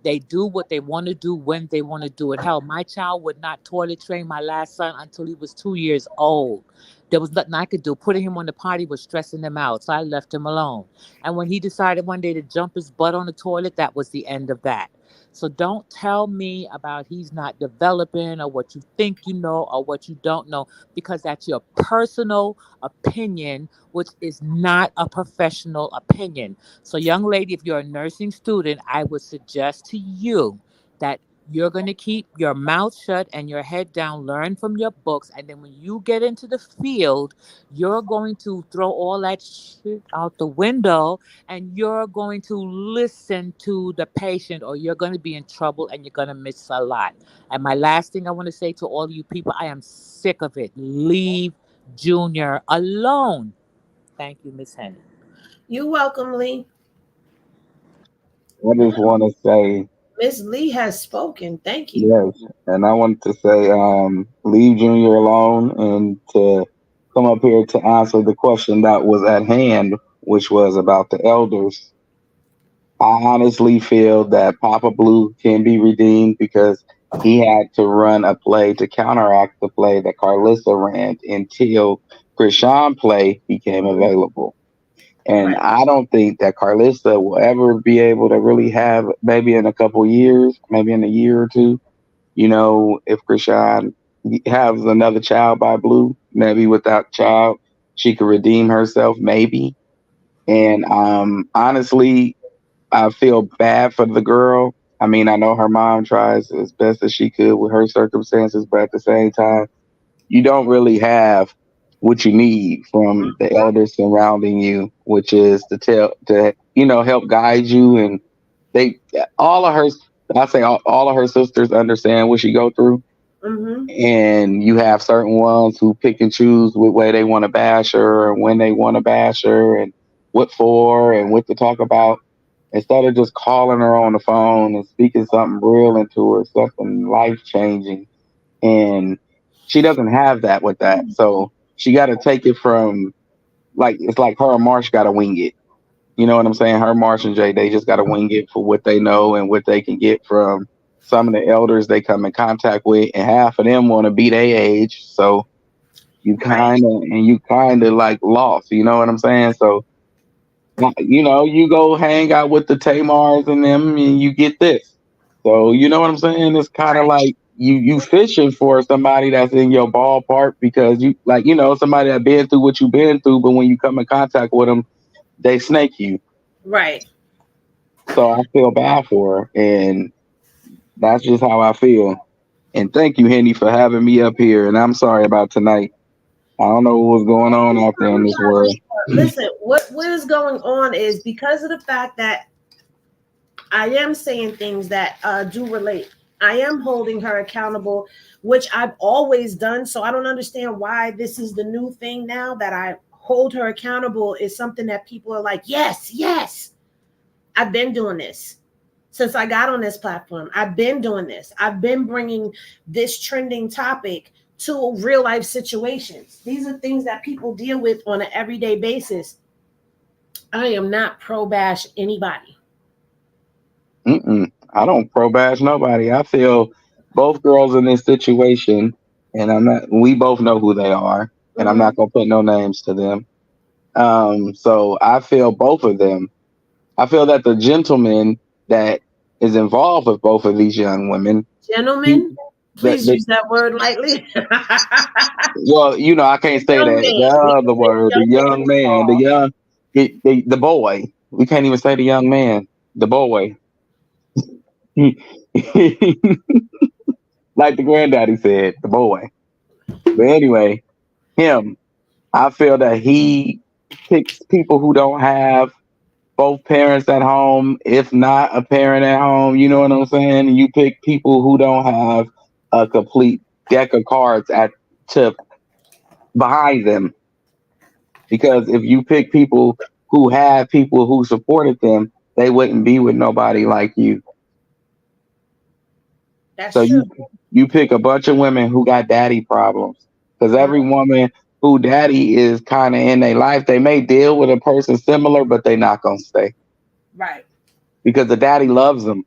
They do what they want to do when they want to do it. Hell, my child would not toilet train my last son until he was 2 years old. There was nothing I could do. Putting him on the potty was stressing him out, so I left him alone. And when he decided one day to jump his butt on the toilet, that was the end of that. So don't tell me about he's not developing or what you think you know or what you don't know, because that's your personal opinion, which is not a professional opinion. So, young lady, if you're a nursing student, I would suggest to you that you're going to keep your mouth shut and your head down, learn from your books, and then when you get into the field, you're going to throw all that shit out the window and you're going to listen to the patient, or you're going to be in trouble and you're going to miss a lot. And my last thing I want to say to all you people, I am sick of it. Leave Junior alone. Thank you, Miss Henny. You're welcome, Lee. I just want to say Miss Lee has spoken. Thank you. yes, and I wanted to say, leave Junior alone and to come up here to answer the question that was at hand, which was about the elders. I honestly feel that Papa Blue can be redeemed because he had to run a play to counteract the play that Karlissa ran until Chrisean play became available. And Right. I don't think that Karlissa will ever be able to really have, maybe in a couple years, maybe in a year or two, if Chrisean has another child by Blue, maybe with that child, she could redeem herself, maybe. And honestly, I feel bad for the girl. I mean, I know her mom tries as best as she could with her circumstances, but at the same time, you don't really have what you need from the elders surrounding you, which is to help guide you. And they, all of her, I say all of her sisters understand what she go through. Mm-hmm. And you have certain ones who pick and choose what way they want to bash her and when they want to bash her and what for and what to talk about, instead of just calling her on the phone and speaking something real into her, something life changing. And she doesn't have that with that. So she got to take it from, like, it's like her and Marsh got to wing it. You know what I'm saying? Her, Marsh, and Jay, they just got to wing it for what they know and what they can get from some of the elders they come in contact with. And half of them want to be their age. So Right. you kind of like lost. You know what I'm saying? So you go hang out with the Tamars and them, and you get this. So you know what I'm saying? It's kind of Right. like you fishing for somebody that's in your ballpark because you like somebody that been through what you've been through, but when you come in contact with them, they snake you. Right. So I feel bad for her, and that's just how I feel. And thank you, Henny, for having me up here. And I'm sorry about tonight. I don't know what's going on out there in this world. Listen, what is going on is because of the fact that I am saying things that do relate. I am holding her accountable, which I've always done. So I don't understand why this is the new thing now that I hold her accountable is something that people are like, yes, yes. I've been doing this since I got on this platform. I've been doing this. I've been bringing this trending topic to real life situations. These are things that people deal with on an everyday basis. I am not pro bash anybody. I don't pro bash nobody. I feel both girls in this situation, and we both know who they are, and I'm Mm-hmm. not gonna put no names to them. So I feel both of them. I feel that the gentleman that is involved with both of these young women, he, Gentlemen, that please the use that word lightly. well, I can't say Young that. man. The We other can say word, the young man young is man, all. the boy. We can't even say the young man, the boy. Like the granddaddy said, the boy. But anyway, him, I feel that he picks people who don't have both parents at home, if not a parent at home. You know what I'm saying? You pick people who don't have a complete deck of cards to behind them. Because if you pick people who have people who supported them, they wouldn't be with nobody like you. That's So true. you pick a bunch of women who got daddy problems. Because Yeah. every woman who daddy is kind of in their life, they may deal with a person similar, but they not gonna stay Right. because the daddy loves them.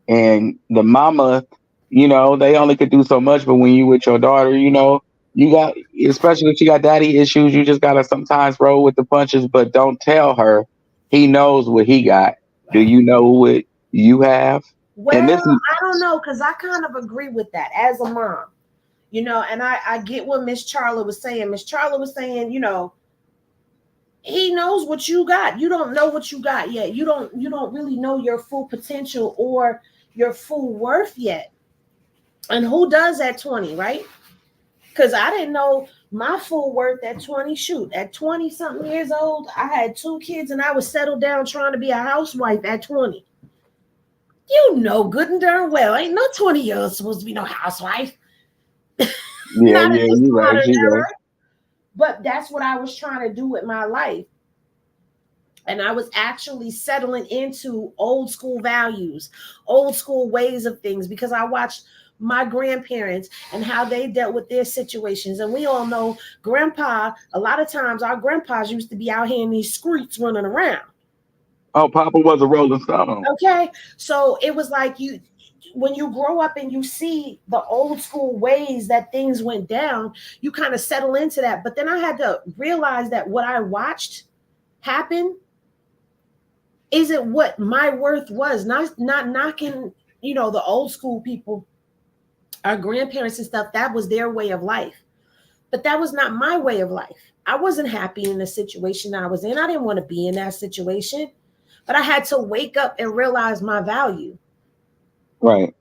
And the mama, they only could do so much. But when you with your daughter, you got, especially if she got daddy issues, you just gotta sometimes roll with the punches. But don't tell her he knows what he got. Do you know what you have? And Well, this is I don't know, because I kind of agree with that as a mom, and I get what Miss Charla was saying. Miss Charla was saying, he knows what you got. You don't know what you got yet. You don't really know your full potential or your full worth yet. And who does at 20, right? Because I didn't know my full worth at 20. Shoot, at 20 something years old, I had 2 kids and I was settled down trying to be a housewife at 20. You know good and darn well, ain't no 20-year-old supposed to be no housewife. yeah, Not in yeah, this you right, modern you era. right. But that's what I was trying to do with my life. And I was actually settling into old school values, old school ways of things, because I watched my grandparents and how they dealt with their situations. And we all know grandpa, a lot of times our grandpas used to be out here in these streets running around. Oh, Papa was a Rolling Stone. Okay. So it was like when you grow up and you see the old school ways that things went down, you kind of settle into that. But then I had to realize that what I watched happen isn't what my worth was. Not knocking, the old school people, our grandparents and stuff. That was their way of life. But that was not my way of life. I wasn't happy in the situation I was in. I didn't want to be in that situation. But I had to wake up and realize my value. Right.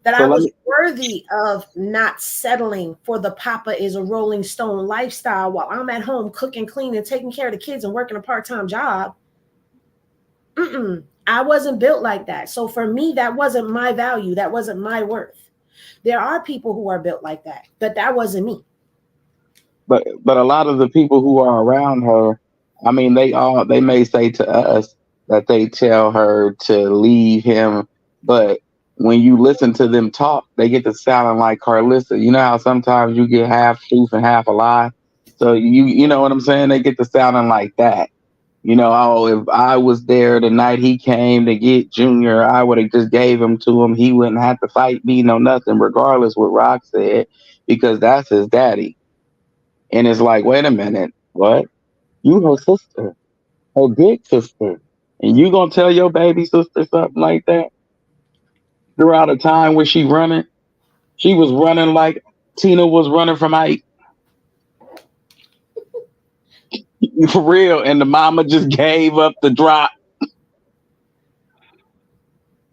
That So I let was me worthy of not settling for the Papa is a Rolling Stone lifestyle while I'm at home cooking, cleaning, taking care of the kids and working a part-time job. I wasn't built like that. So for me, that wasn't my value. That wasn't my worth. There are people who are built like that, but that wasn't me. but a lot of the people who are around her, I mean, they may say to us that they tell her to leave him, but when you listen to them talk, they get to sounding like Karlissa. You know how sometimes you get half truth and half a lie. So you know what I'm saying? They get to sounding like that. Oh, if I was there the night he came to get Junior, I would have just gave him to him. He wouldn't have to fight me, no nothing, regardless what Rock said, because that's his daddy. And it's like, wait a minute, what? You her sister, her big sister. And you gonna tell your baby sister something like that? Throughout a time where she was running like Tina was running from Ike. For real. And the mama just gave up the drop.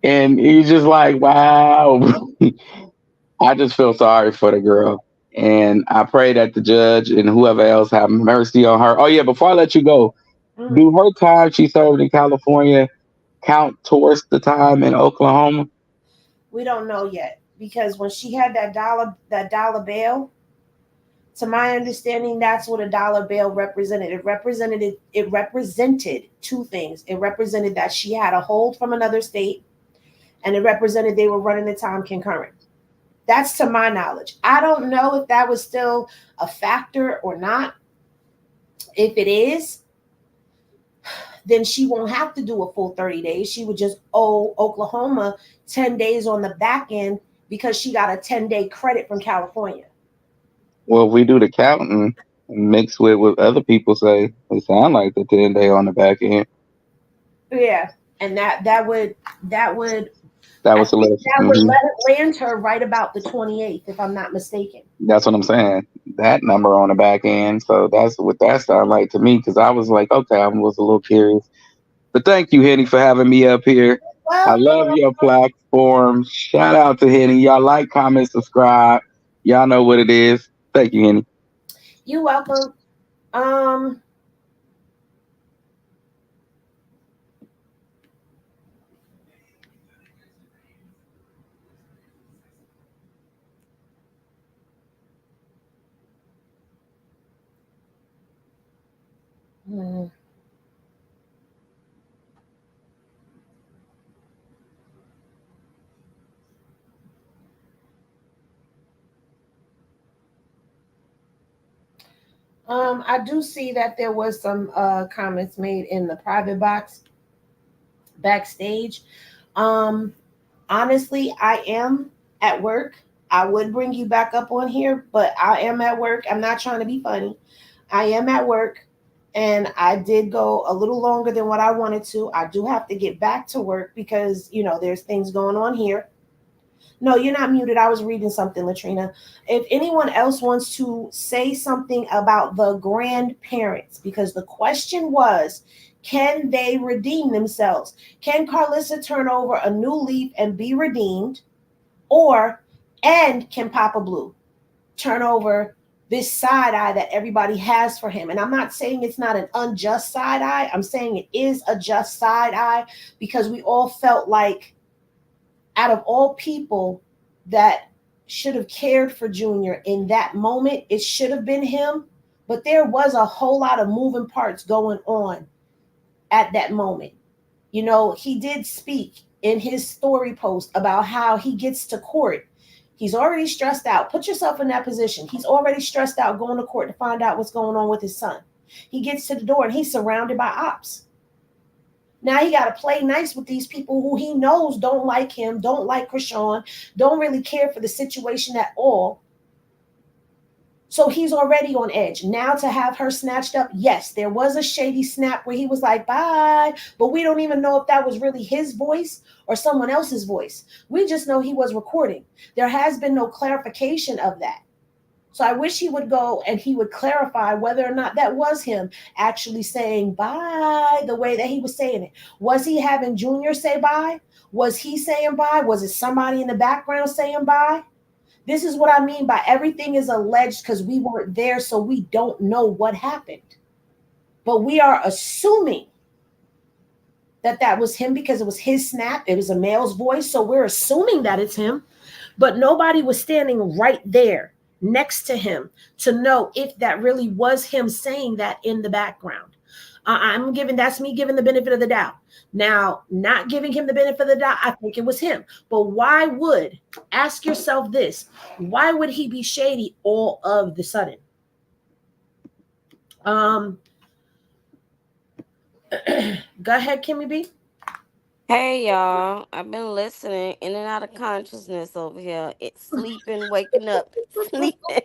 And he's just like, wow. I just feel sorry for the girl. And I pray that the judge and whoever else have mercy on her. Oh yeah, before I let you go, Mhm. do her time she served in California count towards the time in Oklahoma? We don't know yet because when she had that dollar bill, to my understanding, that's what a dollar bill represented. It represented two things. It represented that she had a hold from another state, and it represented they were running the time concurrent. That's to my knowledge. I don't know if that was still a factor or not. If it is, then she won't have to do a full 30 days. She would just owe Oklahoma 10 days on the back end because she got a 10-day credit from California. Well, if we do the counting and mix with what other people say, it sound like the 10 day on the back end. Yeah. And that would That I was think solidity. that would let it land her right about the 28th, if I'm not mistaken. That's what I'm saying. That number on the back end. So that's what that sounded like to me because I was like, okay, I was a little curious. But thank you, Henny, for having me up here. I love Welcome. your platform. Shout out to Henny. Y'all like, comment, subscribe. Y'all know what it is. Thank you, Henny. You welcome. Um hmm. I do see that there was some comments made in the private box backstage. Um Honestly, I am at work. I would bring you back up on here, but I am at work. I'm not trying to be funny. I am at work, and I did go a little longer than what I wanted to. I do have to get back to work because, there's things going on here. No, you're not muted. I was reading something, Latrina. If anyone else wants to say something about the grandparents, because the question was, can they redeem themselves? Can Karlissa turn over a new leaf and be redeemed? Or, and can Papa Blue turn over this side eye that everybody has for him? And I'm not saying it's not an unjust side eye. I'm saying it is a just side eye because we all felt like out of all people that should have cared for Junior in that moment, it should have been him. But there was a whole lot of moving parts going on at that moment. He did speak in his story post about how he gets to court. He's already stressed out. Put yourself in that position. He's already stressed out going to court to find out what's going on with his son. He gets to the door and he's surrounded by ops. Now he got to play nice with these people who he knows don't like him, don't like Chrisean, don't really care for the situation at all. So he's already on edge. Now to have her snatched up, yes, there was a shady snap where he was like, bye, but we don't even know if that was really his voice or someone else's voice. We just know he was recording. There has been no clarification of that. So I wish he would go and he would clarify whether or not that was him actually saying bye the way that he was saying it. Was he having Junior say bye? Was he saying bye? Was it somebody in the background saying bye? This is what I mean by everything is alleged because we weren't there, so we don't know what happened. But we are assuming that that was him because it was his snap. It was a male's voice, so we're assuming that it's him. But nobody was standing right there next to him to know if that really was him saying that in the background. That's me giving the benefit of the doubt. Now, not giving him the benefit of the doubt, I think it was him. But ask yourself this, why would he be shady all of the sudden? Go ahead, Kimmy B. Hey y'all, I've been listening in and out of consciousness over here. It's sleeping, waking up, sleeping,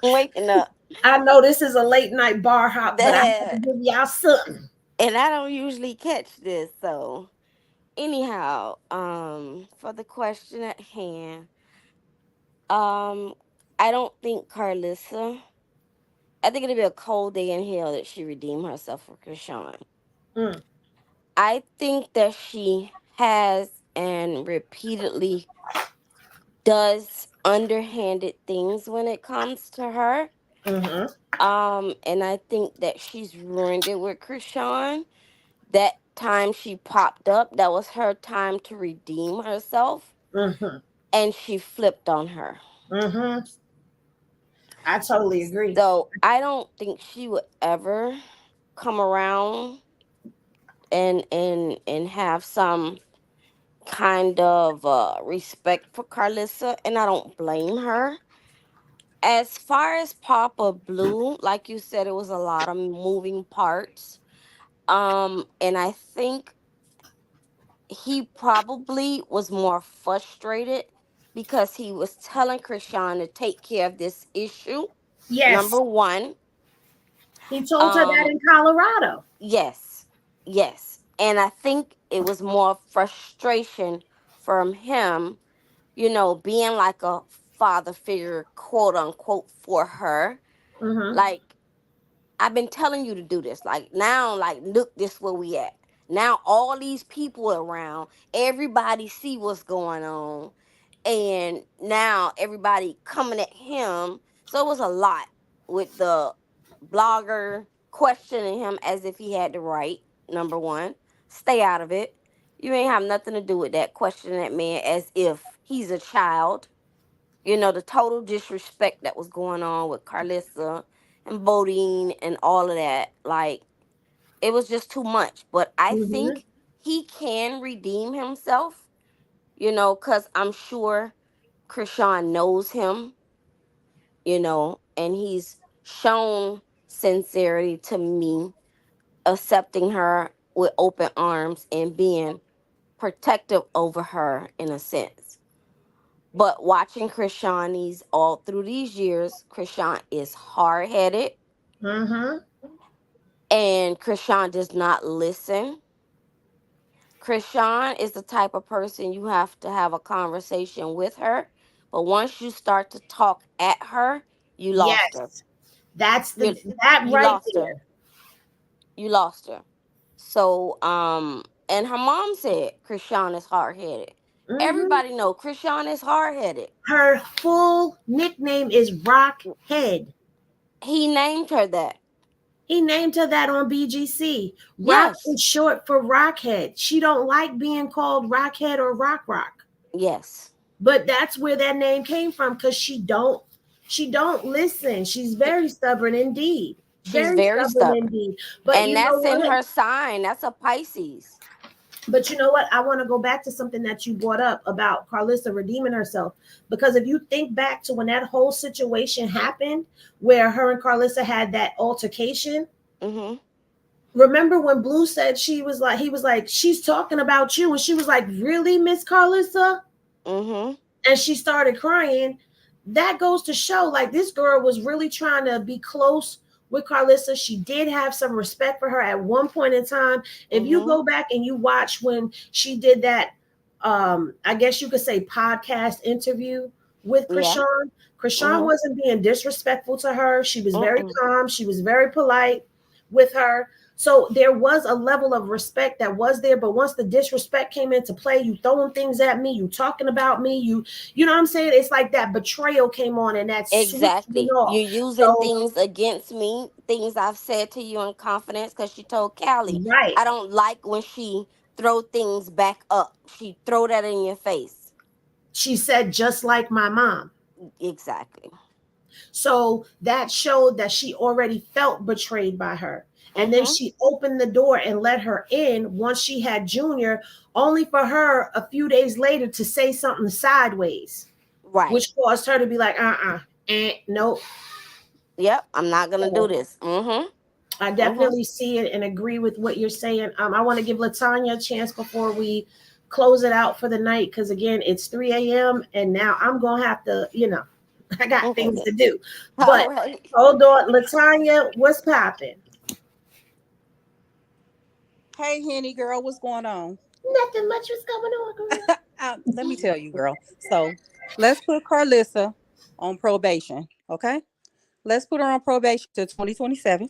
waking up. I know this is a late night bar hop, but I have to That give y'all something. and I don't usually catch this, so anyhow, for the question at hand, um, I don't think Karlissa. I think it'll be a cold day in hell that she redeem herself for Chrisean. Mm. I think that she has and repeatedly does underhanded things when it comes to her. Mm-hmm. And I think that she's ruined it with Chrisean. That time she popped up, that was her time to redeem herself, Mm-hmm. and she flipped on her. Mm-hmm. I totally agree. So I don't think she would ever come around and have some kind of respect for Karlissa, and I don't blame her. As far as Papa Blue, like you said, it was a lot of moving parts. And I think he probably was more frustrated because he was telling Chrisean to take care of this issue. Yes, Number one. he told her that Um, in Colorado. yes, yes. And I think it was more frustration from him, being like a father figure, quote unquote, for her. Mm-hmm. Like, I've been telling you to do this. Like now, like look, this where we at. Now all these people around, everybody see what's going on, and now everybody coming at him. So it was a lot with the blogger questioning him as if he had the right. Number one, stay out of it. You ain't have nothing to do with that. Questioning that man as if he's a child. The total disrespect that was going on with Karlissa and voting and all of that. Like, it was just too much. But I Mm-hmm. think he can redeem himself, because I'm sure Chrisean knows him, and he's shown sincerity to me, accepting her with open arms and being protective over her in a sense. But watching Chrisean all through these years, Chrisean is hard headed, Mm-hmm. and Chrisean does not listen. Chrisean is the type of person you have to have a conversation with her, but once you start to talk at her, you lost her. Yes. That's You that you right lost her. there. You lost her. So and her mom said Chrisean is hard headed. Mm-hmm. Everybody know Chrisean is hard headed. Her full nickname is Rockhead. He named her that. He named her that on BGC. Rock Yes. is short for Rockhead. She don't like being called Rockhead or Rock. Yes. But that's where that name came from because she don't listen. She's very stubborn indeed. She's Very very stubborn stubborn. indeed. But And you know that's in what? her sign. That's a Pisces. But you know what? I want to go back to something that you brought up about Karlissa redeeming herself. Because if you think back to when that whole situation happened, where her and Karlissa had that altercation, Mm-hmm. remember when Blue said he was like, she's talking about you. And she was like, really, Miss Karlissa? Mm-hmm. And she started crying. That goes to show like this girl was really trying to be close with Karlissa. She did have some respect for her at one point in time. If you Mm-hmm. go back and you watch when she did that, I guess you could say podcast interview with Yeah. Chrisean Mm-hmm. wasn't being disrespectful to her. She was very Mm-mm. calm. She was very polite with her. So there was a level of respect that was there, but once the disrespect came into play, you throwing things at me, you talking about me, you know what I'm saying? It's like that betrayal came on and that switched it Exactly. off. You're using So things against me, things I've said to you in confidence, because she told Callie, right. I don't like when she throw things back up. She throw that in your face. She said just like my mom. Exactly. So that showed that she already felt betrayed by her. And then Mm-hmm. she opened the door and let her in once she had Junior, only for her a few days later to say something sideways, Right. which caused her to be like, nope. Yep. I'm not gonna do So this. Mm-hmm. I Mm-hmm. definitely see it and agree with what you're saying. I want to give Latanya a chance before we close it out for the night because again, it's 3 a.m. and now I'm gonna have to, I got things to do. All But right. hold on, Latanya, what's popping? Hey, Henny girl, what's going on? Nothing much was going on, girl. Let me tell you, girl. So let's put Karlissa on probation, okay? Let's put her on probation to 2027.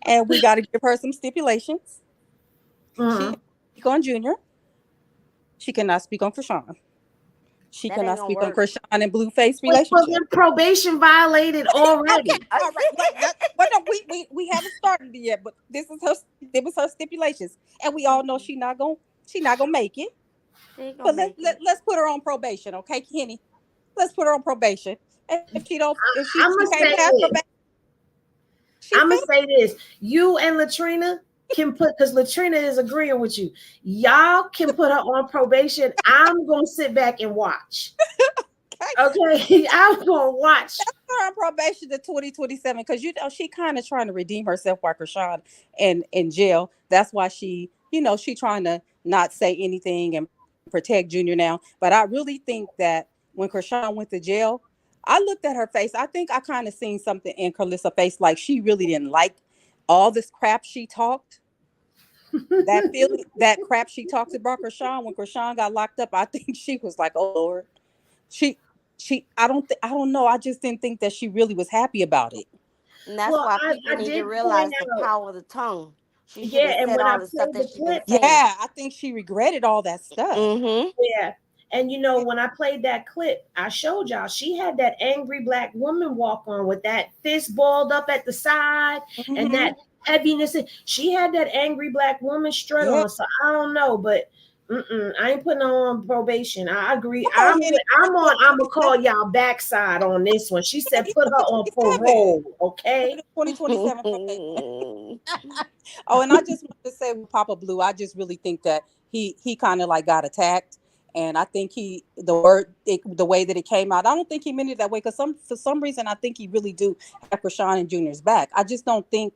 And we got to give her some stipulations. She Mhm. can speak on Junior. She cannot speak on Chrisean. She That ain't cannot gonna speak on work. Chrisean and Blueface Well, relationship. then probation violated Okay, already. all right. Well, no, we haven't started it yet, but this was her stipulations, and we all know she not gonna make it. She ain't gonna But let, make let it. let's put her on probation, okay, Kenny? Let's put her on probation. And if I'm she gonna can't say pass this. probation, she I'm gonna failed. say this. You and Latrina can put because Latrina is agreeing with you. Y'all can put her on probation. I'm gonna sit back and watch. Okay, Okay, I'm gonna watch. put her on probation to 2027 because she kind of trying to redeem herself while Krishan in jail. That's why she trying to not say anything and protect Junior now. But I really think that when Krishan went to jail, I looked at her face. I think I kind of seen something in Karlissa's face, like she really didn't like all this crap she talked. That feeling, that crap she talked about Krishan when Krishan got locked up. I think she was like, "Oh Lord." She I don't know. I just didn't think that she really was happy about it. And that's Well, why I people need to did point realize the out, power of the tongue. She shouldn't yeah, have and said when I all the stuff played that the she been clip, saying. Yeah, I think she regretted all that stuff. Mm-hmm. yeah, and when I played that clip, I showed y'all she had that angry black woman walk on with that fist balled up at the side and Hmm. that heaviness. She had that angry black woman strut Yeah. on. So I don't know, but I ain't putting her on probation. I agree. Come on, Henny. I'm Let's go on. to I'm gonna 27. call y'all backside on this one. She Yeah, said you put put her the on 27. parole. Put it Okay. in 2027 probation. Oh, and I just want to say with Papa Blue, I just really think that he kind of like got attacked, and I think the way that it came out, I don't think he meant it that way because for some reason I think he really do have Krishan and Junior's back. I just don't think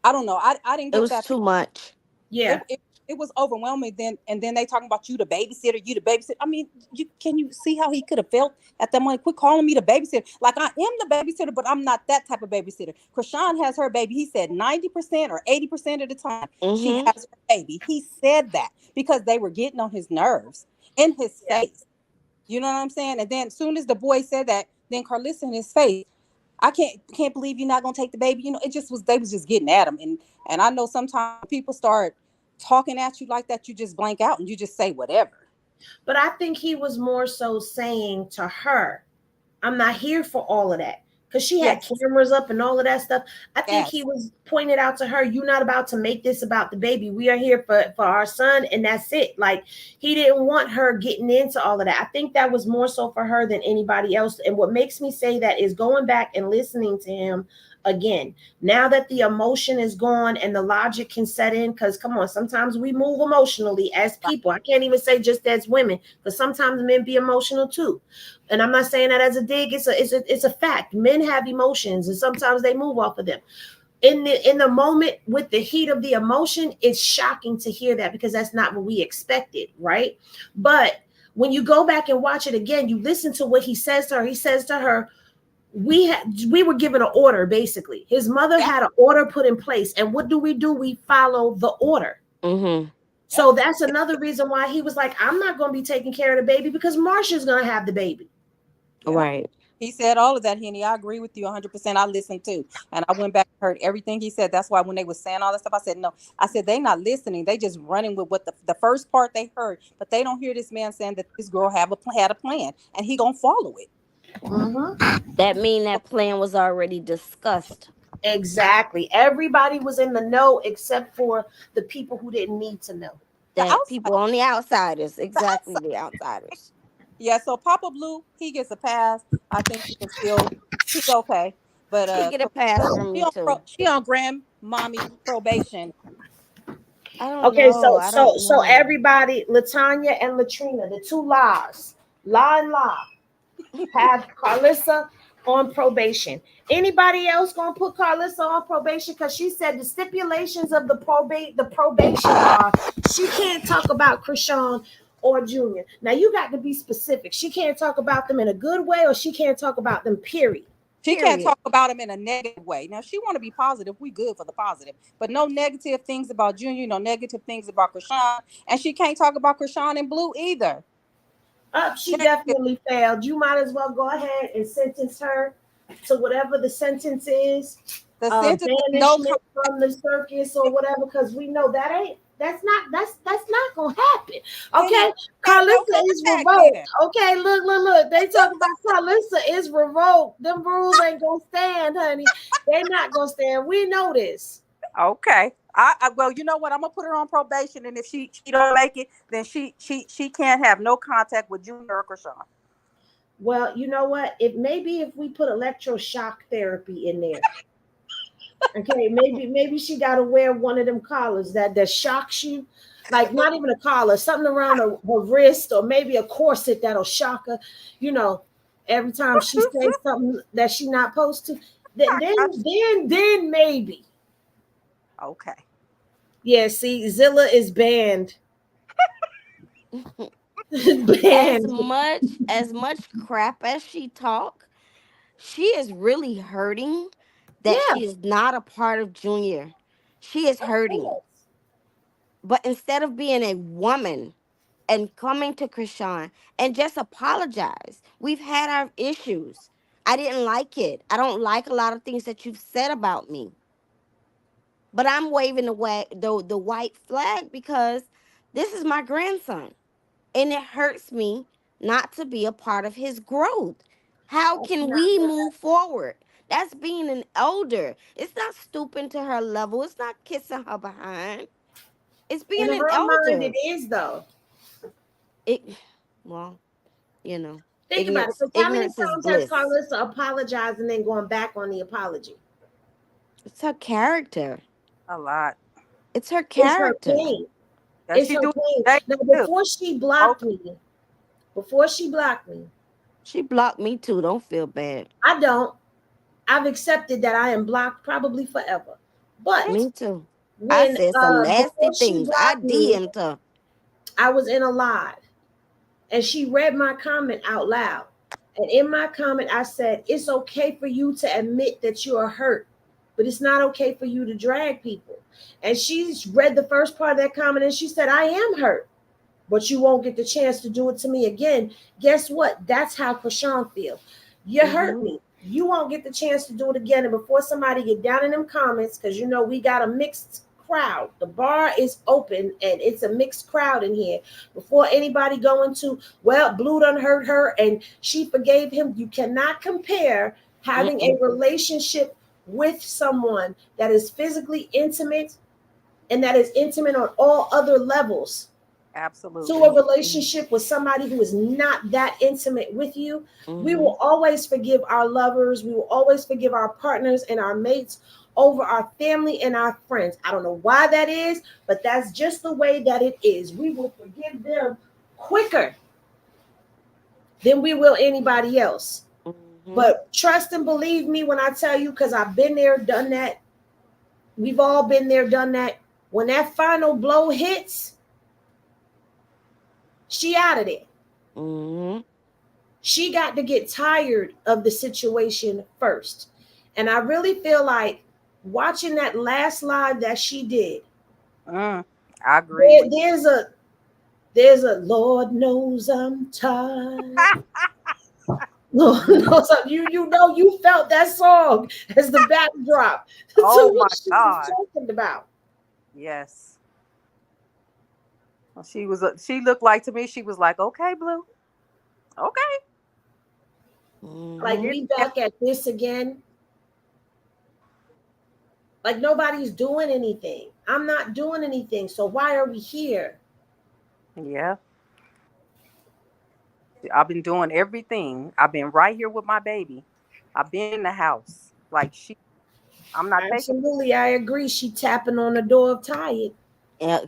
I don't know. I didn't It get was that. too much. Yeah. It was overwhelming. Then they talking about you the babysitter, you the babysitter. I mean, you see how he could have felt at that moment? Quit calling me the babysitter. Like I am the babysitter, but I'm not that type of babysitter. Chrisean has her baby. He said 90% or 80% of the time she Mm-hmm. has her baby. He said that because they were getting on his nerves in his Yeah. face. You know what I'm saying? And then as soon as the boy said that, then Karlissa in his face, I can't believe you're not gonna take the baby. You know, it just was they was just getting at him. And I know sometimes people start talking at you like that, you just blank out and you just say whatever. But I think he was more so saying to her, I'm not here for all of that. Because she had Yes, cameras up and all of that stuff. I think he yes. was pointed out to her, you're not about to make this about the baby. We are here for our son, and that's it. Like, he didn't want her getting into all of that. I think that was more so for her than anybody else. And what makes me say that is going back and listening to him again. Now that the emotion is gone and the logic can set in, because come on, sometimes we move emotionally as people. I can't even say just as women, because sometimes men be emotional too. And I'm not saying that as a dig. It's a fact. Men have emotions, and sometimes they move off of them. In the moment with the heat of the emotion, it's shocking to hear that because that's not what we expected, right? But when you go back and watch it again, you listen to what he says to her. He says to her, we were given an order. Basically, his mother Yep, had an order put in place, and what do? We follow the order. Mm-hmm. So that's another reason why he was like, I'm not going to be taking care of the baby because Marsha's going to have the baby. yep. Right. He said all of that, Henny. I agree with you 100%. I listened too. And I went back and heard everything he said. That's why when they were saying all that stuff, I said, no. I said, they not listening. They just running with what the first part they heard. But they don't hear this man saying that this girl had a plan and he going to follow it. Mm-hmm. That mean that plan was already discussed. Exactly. Everybody was in the know except for the people who didn't need to know. The That outside. people on the outsiders, The exactly outside. the outsiders. Yeah, so Papa Blue, he gets a pass. I think he can still, he's okay. But He get a pass from me too. she on grandmommy probation. I don't Okay, know. so I so don't so know. everybody, Latanya and Latrina, the two La's, La and La, have Karlissa on probation. Anybody else gonna put Karlissa on probation? Because she said the stipulations of the probation are she can't talk about Chrisean or Junior. Now you got to be specific. She can't talk about them in a good way, or she can't talk about them, period. She can't Period. talk about him in a negative way. Now she want to be positive. We good for the positive, but no negative things about Junior. No negative things about Chrisean, and she can't talk about Chrisean and Blue either. She Negative. definitely failed. You might as well go ahead and sentence her to whatever the sentence is, The sentence is no banishment from the circus or whatever, because we know that's not gonna happen. Henny, Okay, got no Karlissa is contact revoked. there. Okay, look. They talk about Karlissa is revoked. Them rules ain't gonna stand, honey. They not gonna stand. We know this. Okay. Well, you know what? I'm gonna put her on probation, and if she don't make it, then she can't have no contact with Junior or Chrisean. Well, you know what? If we put electroshock therapy in there. Okay, maybe she got to wear one of them collars that shocks you, like not even a collar, something around her wrist, or maybe a corset that'll shock her. You know, every time she says something that she not supposed to, then I then got then maybe. you. Okay. Yeah, see, Zilla is banned. as Banned. much crap as she talk, she is really hurting that Yeah. she is not a part of Junior. She is hurting. But instead of being a woman and coming to Chrisean and just apologize, we've had our issues. I didn't like it. I don't like a lot of things that you've said about me. But I'm waving the white flag because this is my grandson. And it hurts me not to be a part of his growth. How That's can not we gonna move forward? That's being an elder. It's not stooping to her level. It's not kissing her behind. It's in being an her mind. It elder. is though. It well, you know, Think about it. ignorance Because how many ignorance is times has bliss. Carlissa apologized and then going back on the apology? It's her character. A lot. It's her It's her character. thing. Does It's she her do thing. that Now, too? Okay. before she blocked me, She blocked me too. Don't feel bad. I don't. I've accepted that I am blocked probably forever. But Me too. I when said some nasty before she things. I blocked me, DM'd her. I was in a live and she read my comment out loud. And in my comment, I said, it's okay for you to admit that you are hurt, but it's not okay for you to drag people. And she's read the first part of that comment and she said, I am hurt, but you won't get the chance to do it to me again. Guess what? That's how Chrisean feels. You hurt Mm-hmm. me. You won't get the chance to do it again. And before somebody get down in them comments, because you know we got a mixed crowd. The bar is open and it's a mixed crowd in here. Before anybody go into, well, Blue done hurt her and she forgave him. You cannot compare having a Mm-mm. relationship with someone that is physically intimate and that is intimate on all other levels to Absolutely. a relationship with somebody who is not that intimate with you. We Mm-hmm. will always forgive our lovers. We will always forgive our partners and our mates over our family and our friends. I don't know why that is, but that's just the way that it is. We will forgive them quicker than we will anybody else. Mm-hmm. But trust and believe me when I tell you, because I've been there, done that. We've all been there, done that. When that final blow hits, she out of there. Mm-hmm. She got to get tired of the situation first. And I really feel like watching that last live that she did, I agree with there's a Lord knows I'm tired. Lord knows you know you felt that song as the backdrop to Oh my what she was God. talking about. Yes. She looked like to me, she was like, okay, Blue. Okay. Like Mm-hmm. we back at this again. Like nobody's doing anything. I'm not doing anything. So why are we here? Yeah. I've been doing everything. I've been right here with my baby. I've been in the house. Like I'm not taking Absolutely, I agree. She tapping on the door of tired. Yeah,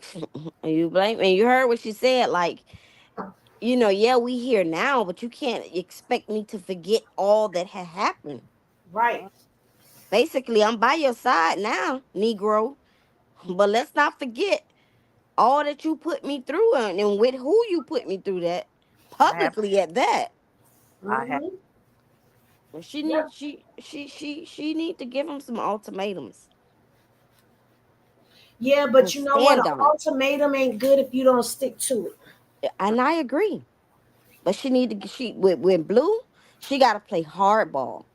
you blame and you heard what she said. Like, yeah, we here now, but you can't expect me to forget all that had happened. Right. Basically, I'm by your side now, Negro. But let's not forget all that you put me through and with who you put me through that I have publicly at that. I have Mm-hmm. And she Yep. need she need to give him some ultimatums Yeah, and but you know what? An stand on it. ultimatum ain't good if you don't stick to it. And I agree. But she need to she with Blue, she got to play hardball.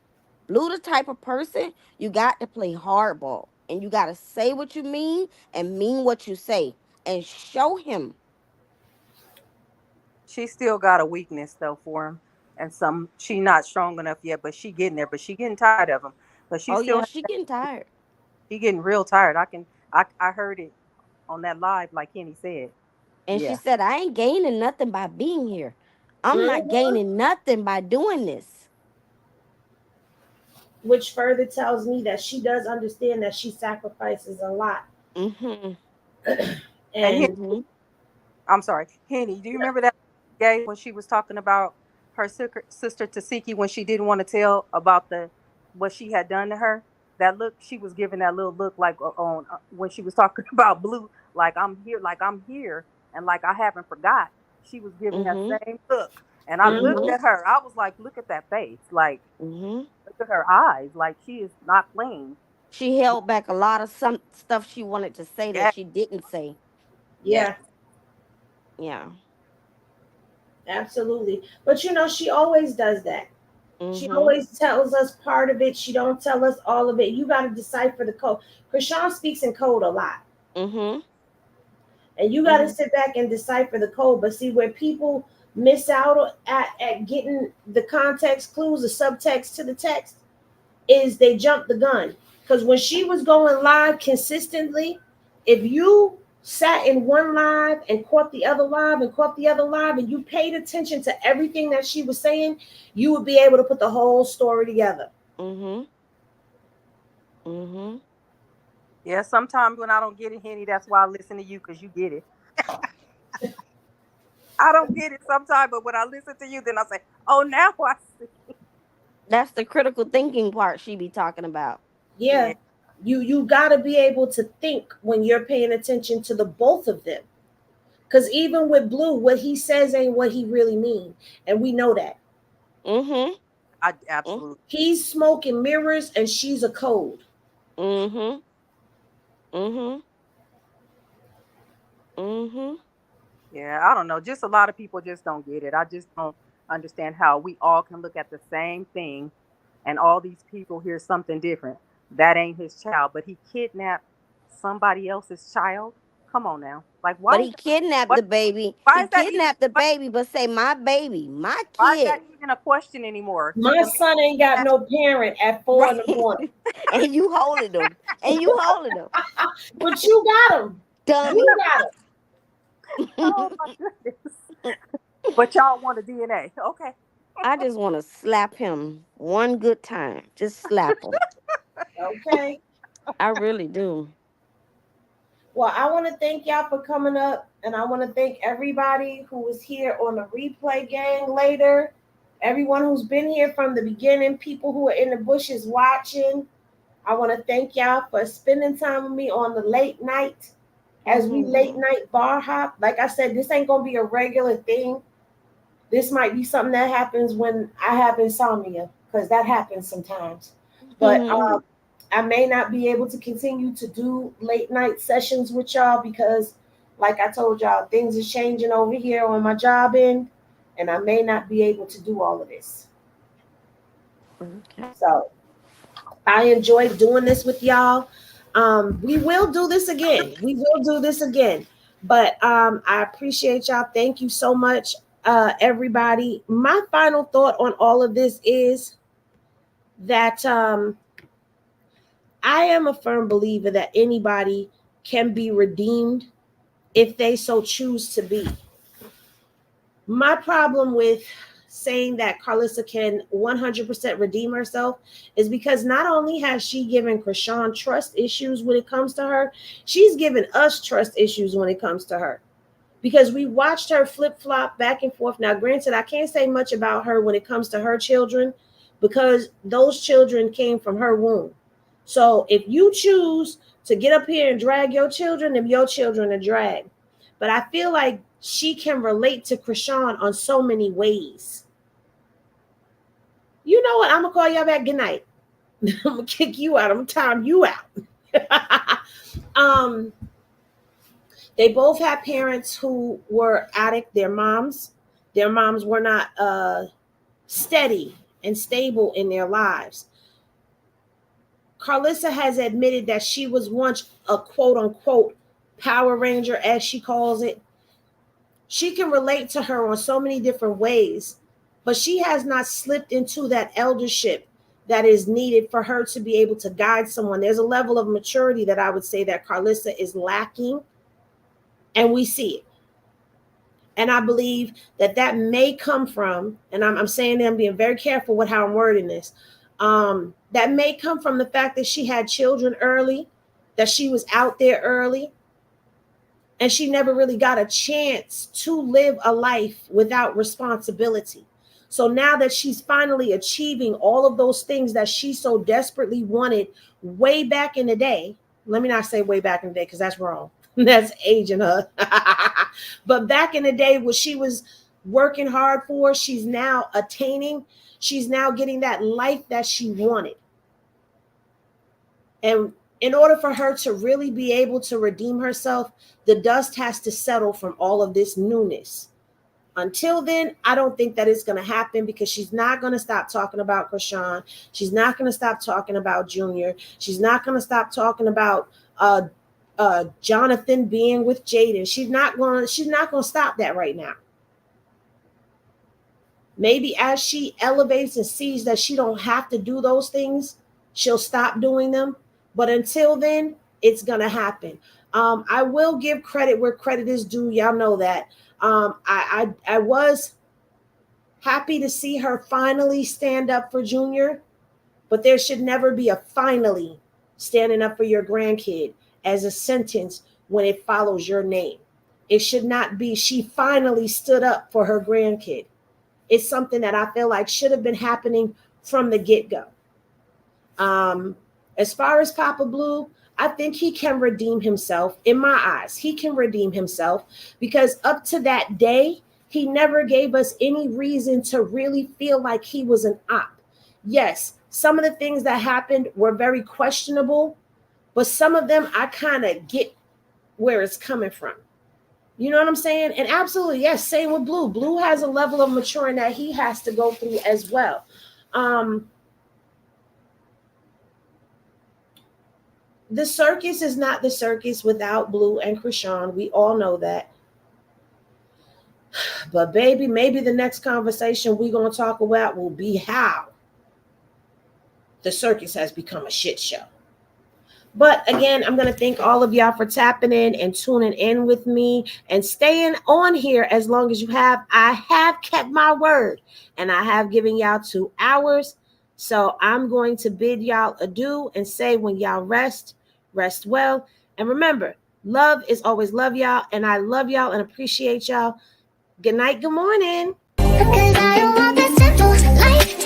Blue the type of person you got to play hardball and you got to say what you mean and mean what you say and show him. she still got a weakness though for him. And she not strong enough yet, but she getting there. But she getting tired of him. But she Oh still yeah, she getting tired. she getting real tired. I heard it on that live, like Kenny said. And she Yeah. said, I ain't gaining nothing by being here. I'm not Mhm. gaining nothing by doing this. Which further tells me that she does understand that she sacrifices a lot. Mm-hmm. And And Mm-hmm. I'm sorry, Henny. Do you remember that gay when she was talking about her sister Tasiki when she didn't want to tell about the what she had done to her? That look she was giving that little look like on when she was talking about Blue, like I'm here, and like I haven't forgot. She was giving that Mm-hmm. same look, and I looked Mm-hmm. mhm. at her. I was like, look at that face, like Mm-hmm. look at her eyes, like she is not playing. She held back a lot of some stuff she wanted to say that Yes, she didn't say. yes, Yeah, Yeah. absolutely. But you know, she always does that. She Mm-hmm. always tells us part of it. She don't tell us all of it. You got to decipher the code. Chrisean speaks in code a lot. Mm-hmm. And you got to Mm-hmm. sit back and decipher the code. But see, where people miss out at getting the context clues, the subtext to the text, is they jump the gun. Because when she was going live consistently, if you sat in one live and caught the other live and caught the other live and you paid attention to everything that she was saying, you would be able to put the whole story together. Mm-hmm. Mm-hmm. yeah. Sometimes when I don't get it, Henny, that's why I listen to you because you get it. I don't get it sometimes, but when I listen to you, then I say, "Oh, now I see." That's the critical thinking part she be talking about. Yeah, Yeah. You got to be able to think when you're paying attention to the both of them. Because even with Blue, what he says ain't what he really mean. And we know that. Mm-hmm. Absolutely. He's smoking mirrors and she's a code. Mm-hmm. Mm-hmm. Mm-hmm. Yeah, I don't know. Just a lot of people just don't get it. I just don't understand how we all can look at the same thing and all these people hear something different. That ain't his child, but he kidnapped somebody else's child. Come on now. Like But why is he kidnapped what the baby. why He is that even kidnapped the baby, but say my baby, my why is that kid. even a question anymore? My The man son ain't got no parent at 4 in the Right. morning. And you holding them. And you holding them. But you got him. Dummy. You got oh my goodness. But y'all want a DNA. Okay. I just want to slap him one good time. Just slap him. him. Okay. I really do. Well, I want to thank y'all for coming up, and I want to thank everybody who was here on the replay gang later, everyone who's been here from the beginning, people who are in the bushes watching. I want to thank y'all for spending time with me on the late night as we late Mm-hmm. night bar hop. Like I said, this ain't going to be a regular thing. This might be something that happens when I have insomnia, because that happens sometimes. But I may not be able to continue to do late night sessions with y'all because, like I told y'all, things are changing over here on my job end, and I may not be able to do all of this. Okay. So I enjoyed doing this with y'all. We will do this again. We will do this again. But I appreciate y'all. Thank you so much, everybody. My final thought on all of this is that I am a firm believer that anybody can be redeemed if they so choose to be. My problem with saying that Karlissa can 100% redeem herself is because not only has she given Chrisean trust issues when it comes to her, she's given us trust issues when it comes to her. Because we watched her flip-flop back and forth. Now, granted, I can't say much about her when it comes to her children because those children came from her womb. So if you choose to get up here and drag your children, then your children are dragged. But I feel like she can relate to Chrisean on so many ways. You know what? I'm going to call y'all back. Good night. I'm going to kick you out. I'm going to time you out. They both had parents who were addict. Their moms were not steady and stable in their lives. Karlissa has admitted that she was once a quote unquote Power Ranger, as she calls it. She can relate to her on so many different ways, but she has not slipped into that eldership that is needed for her to be able to guide someone. There's a level of maturity that I would say that Karlissa is lacking, and we see it. And I believe that that may come from, and I'm saying that I'm being very careful with how I'm wording this. That may come from the fact that she had children early, that she was out there early, and she never really got a chance to live a life without responsibility. So now that she's finally achieving all of those things that she so desperately wanted way back in the day, let me not say way back in the day because that's wrong. That's aging her. But back in the day, what she was working hard for, she's now attaining. She's now getting that life that she wanted. And in order for her to really be able to redeem herself, the dust has to settle from all of this newness. Until then, I don't think that it's going to happen because she's not going to stop talking about Chrisean. She's not going to stop talking about Junior. She's not going to stop talking about Jonathan being with Jaden. She's not going to stop that right now. Maybe as she elevates and sees that she don't have to do those things, she'll stop doing them. But until then, it's going to happen. I will give credit where credit is due. Y'all know that. I was happy to see her finally stand up for Junior, but there should never be a finally standing up for your grandkid as a sentence when it follows your name. It should not be she finally stood up for her grandkid. It's something that I feel like should have been happening from the get-go. As far as Papa Blue, I think he can redeem himself. In my eyes, he can redeem himself, because up to that day, he never gave us any reason to really feel like he was an op. Yes, some of the things that happened were very questionable, but some of them I kind of get where it's coming from. You know what I'm saying? And absolutely, yes, same with Blue. Blue has a level of maturing that he has to go through as well. The circus is not the circus without Blue and Chrisean. We all know that. But baby, maybe the next conversation we're going to talk about will be how the circus has become a shit show. But again, I'm going to thank all of y'all for tapping in and tuning in with me and staying on here as long as you have. I have kept my word and I have given y'all 2 hours. So I'm going to bid y'all adieu and say, when y'all rest, rest well. And remember, love is always love, y'all. And I love y'all and appreciate y'all. Good night. Good morning. Cause I don't want the simple life.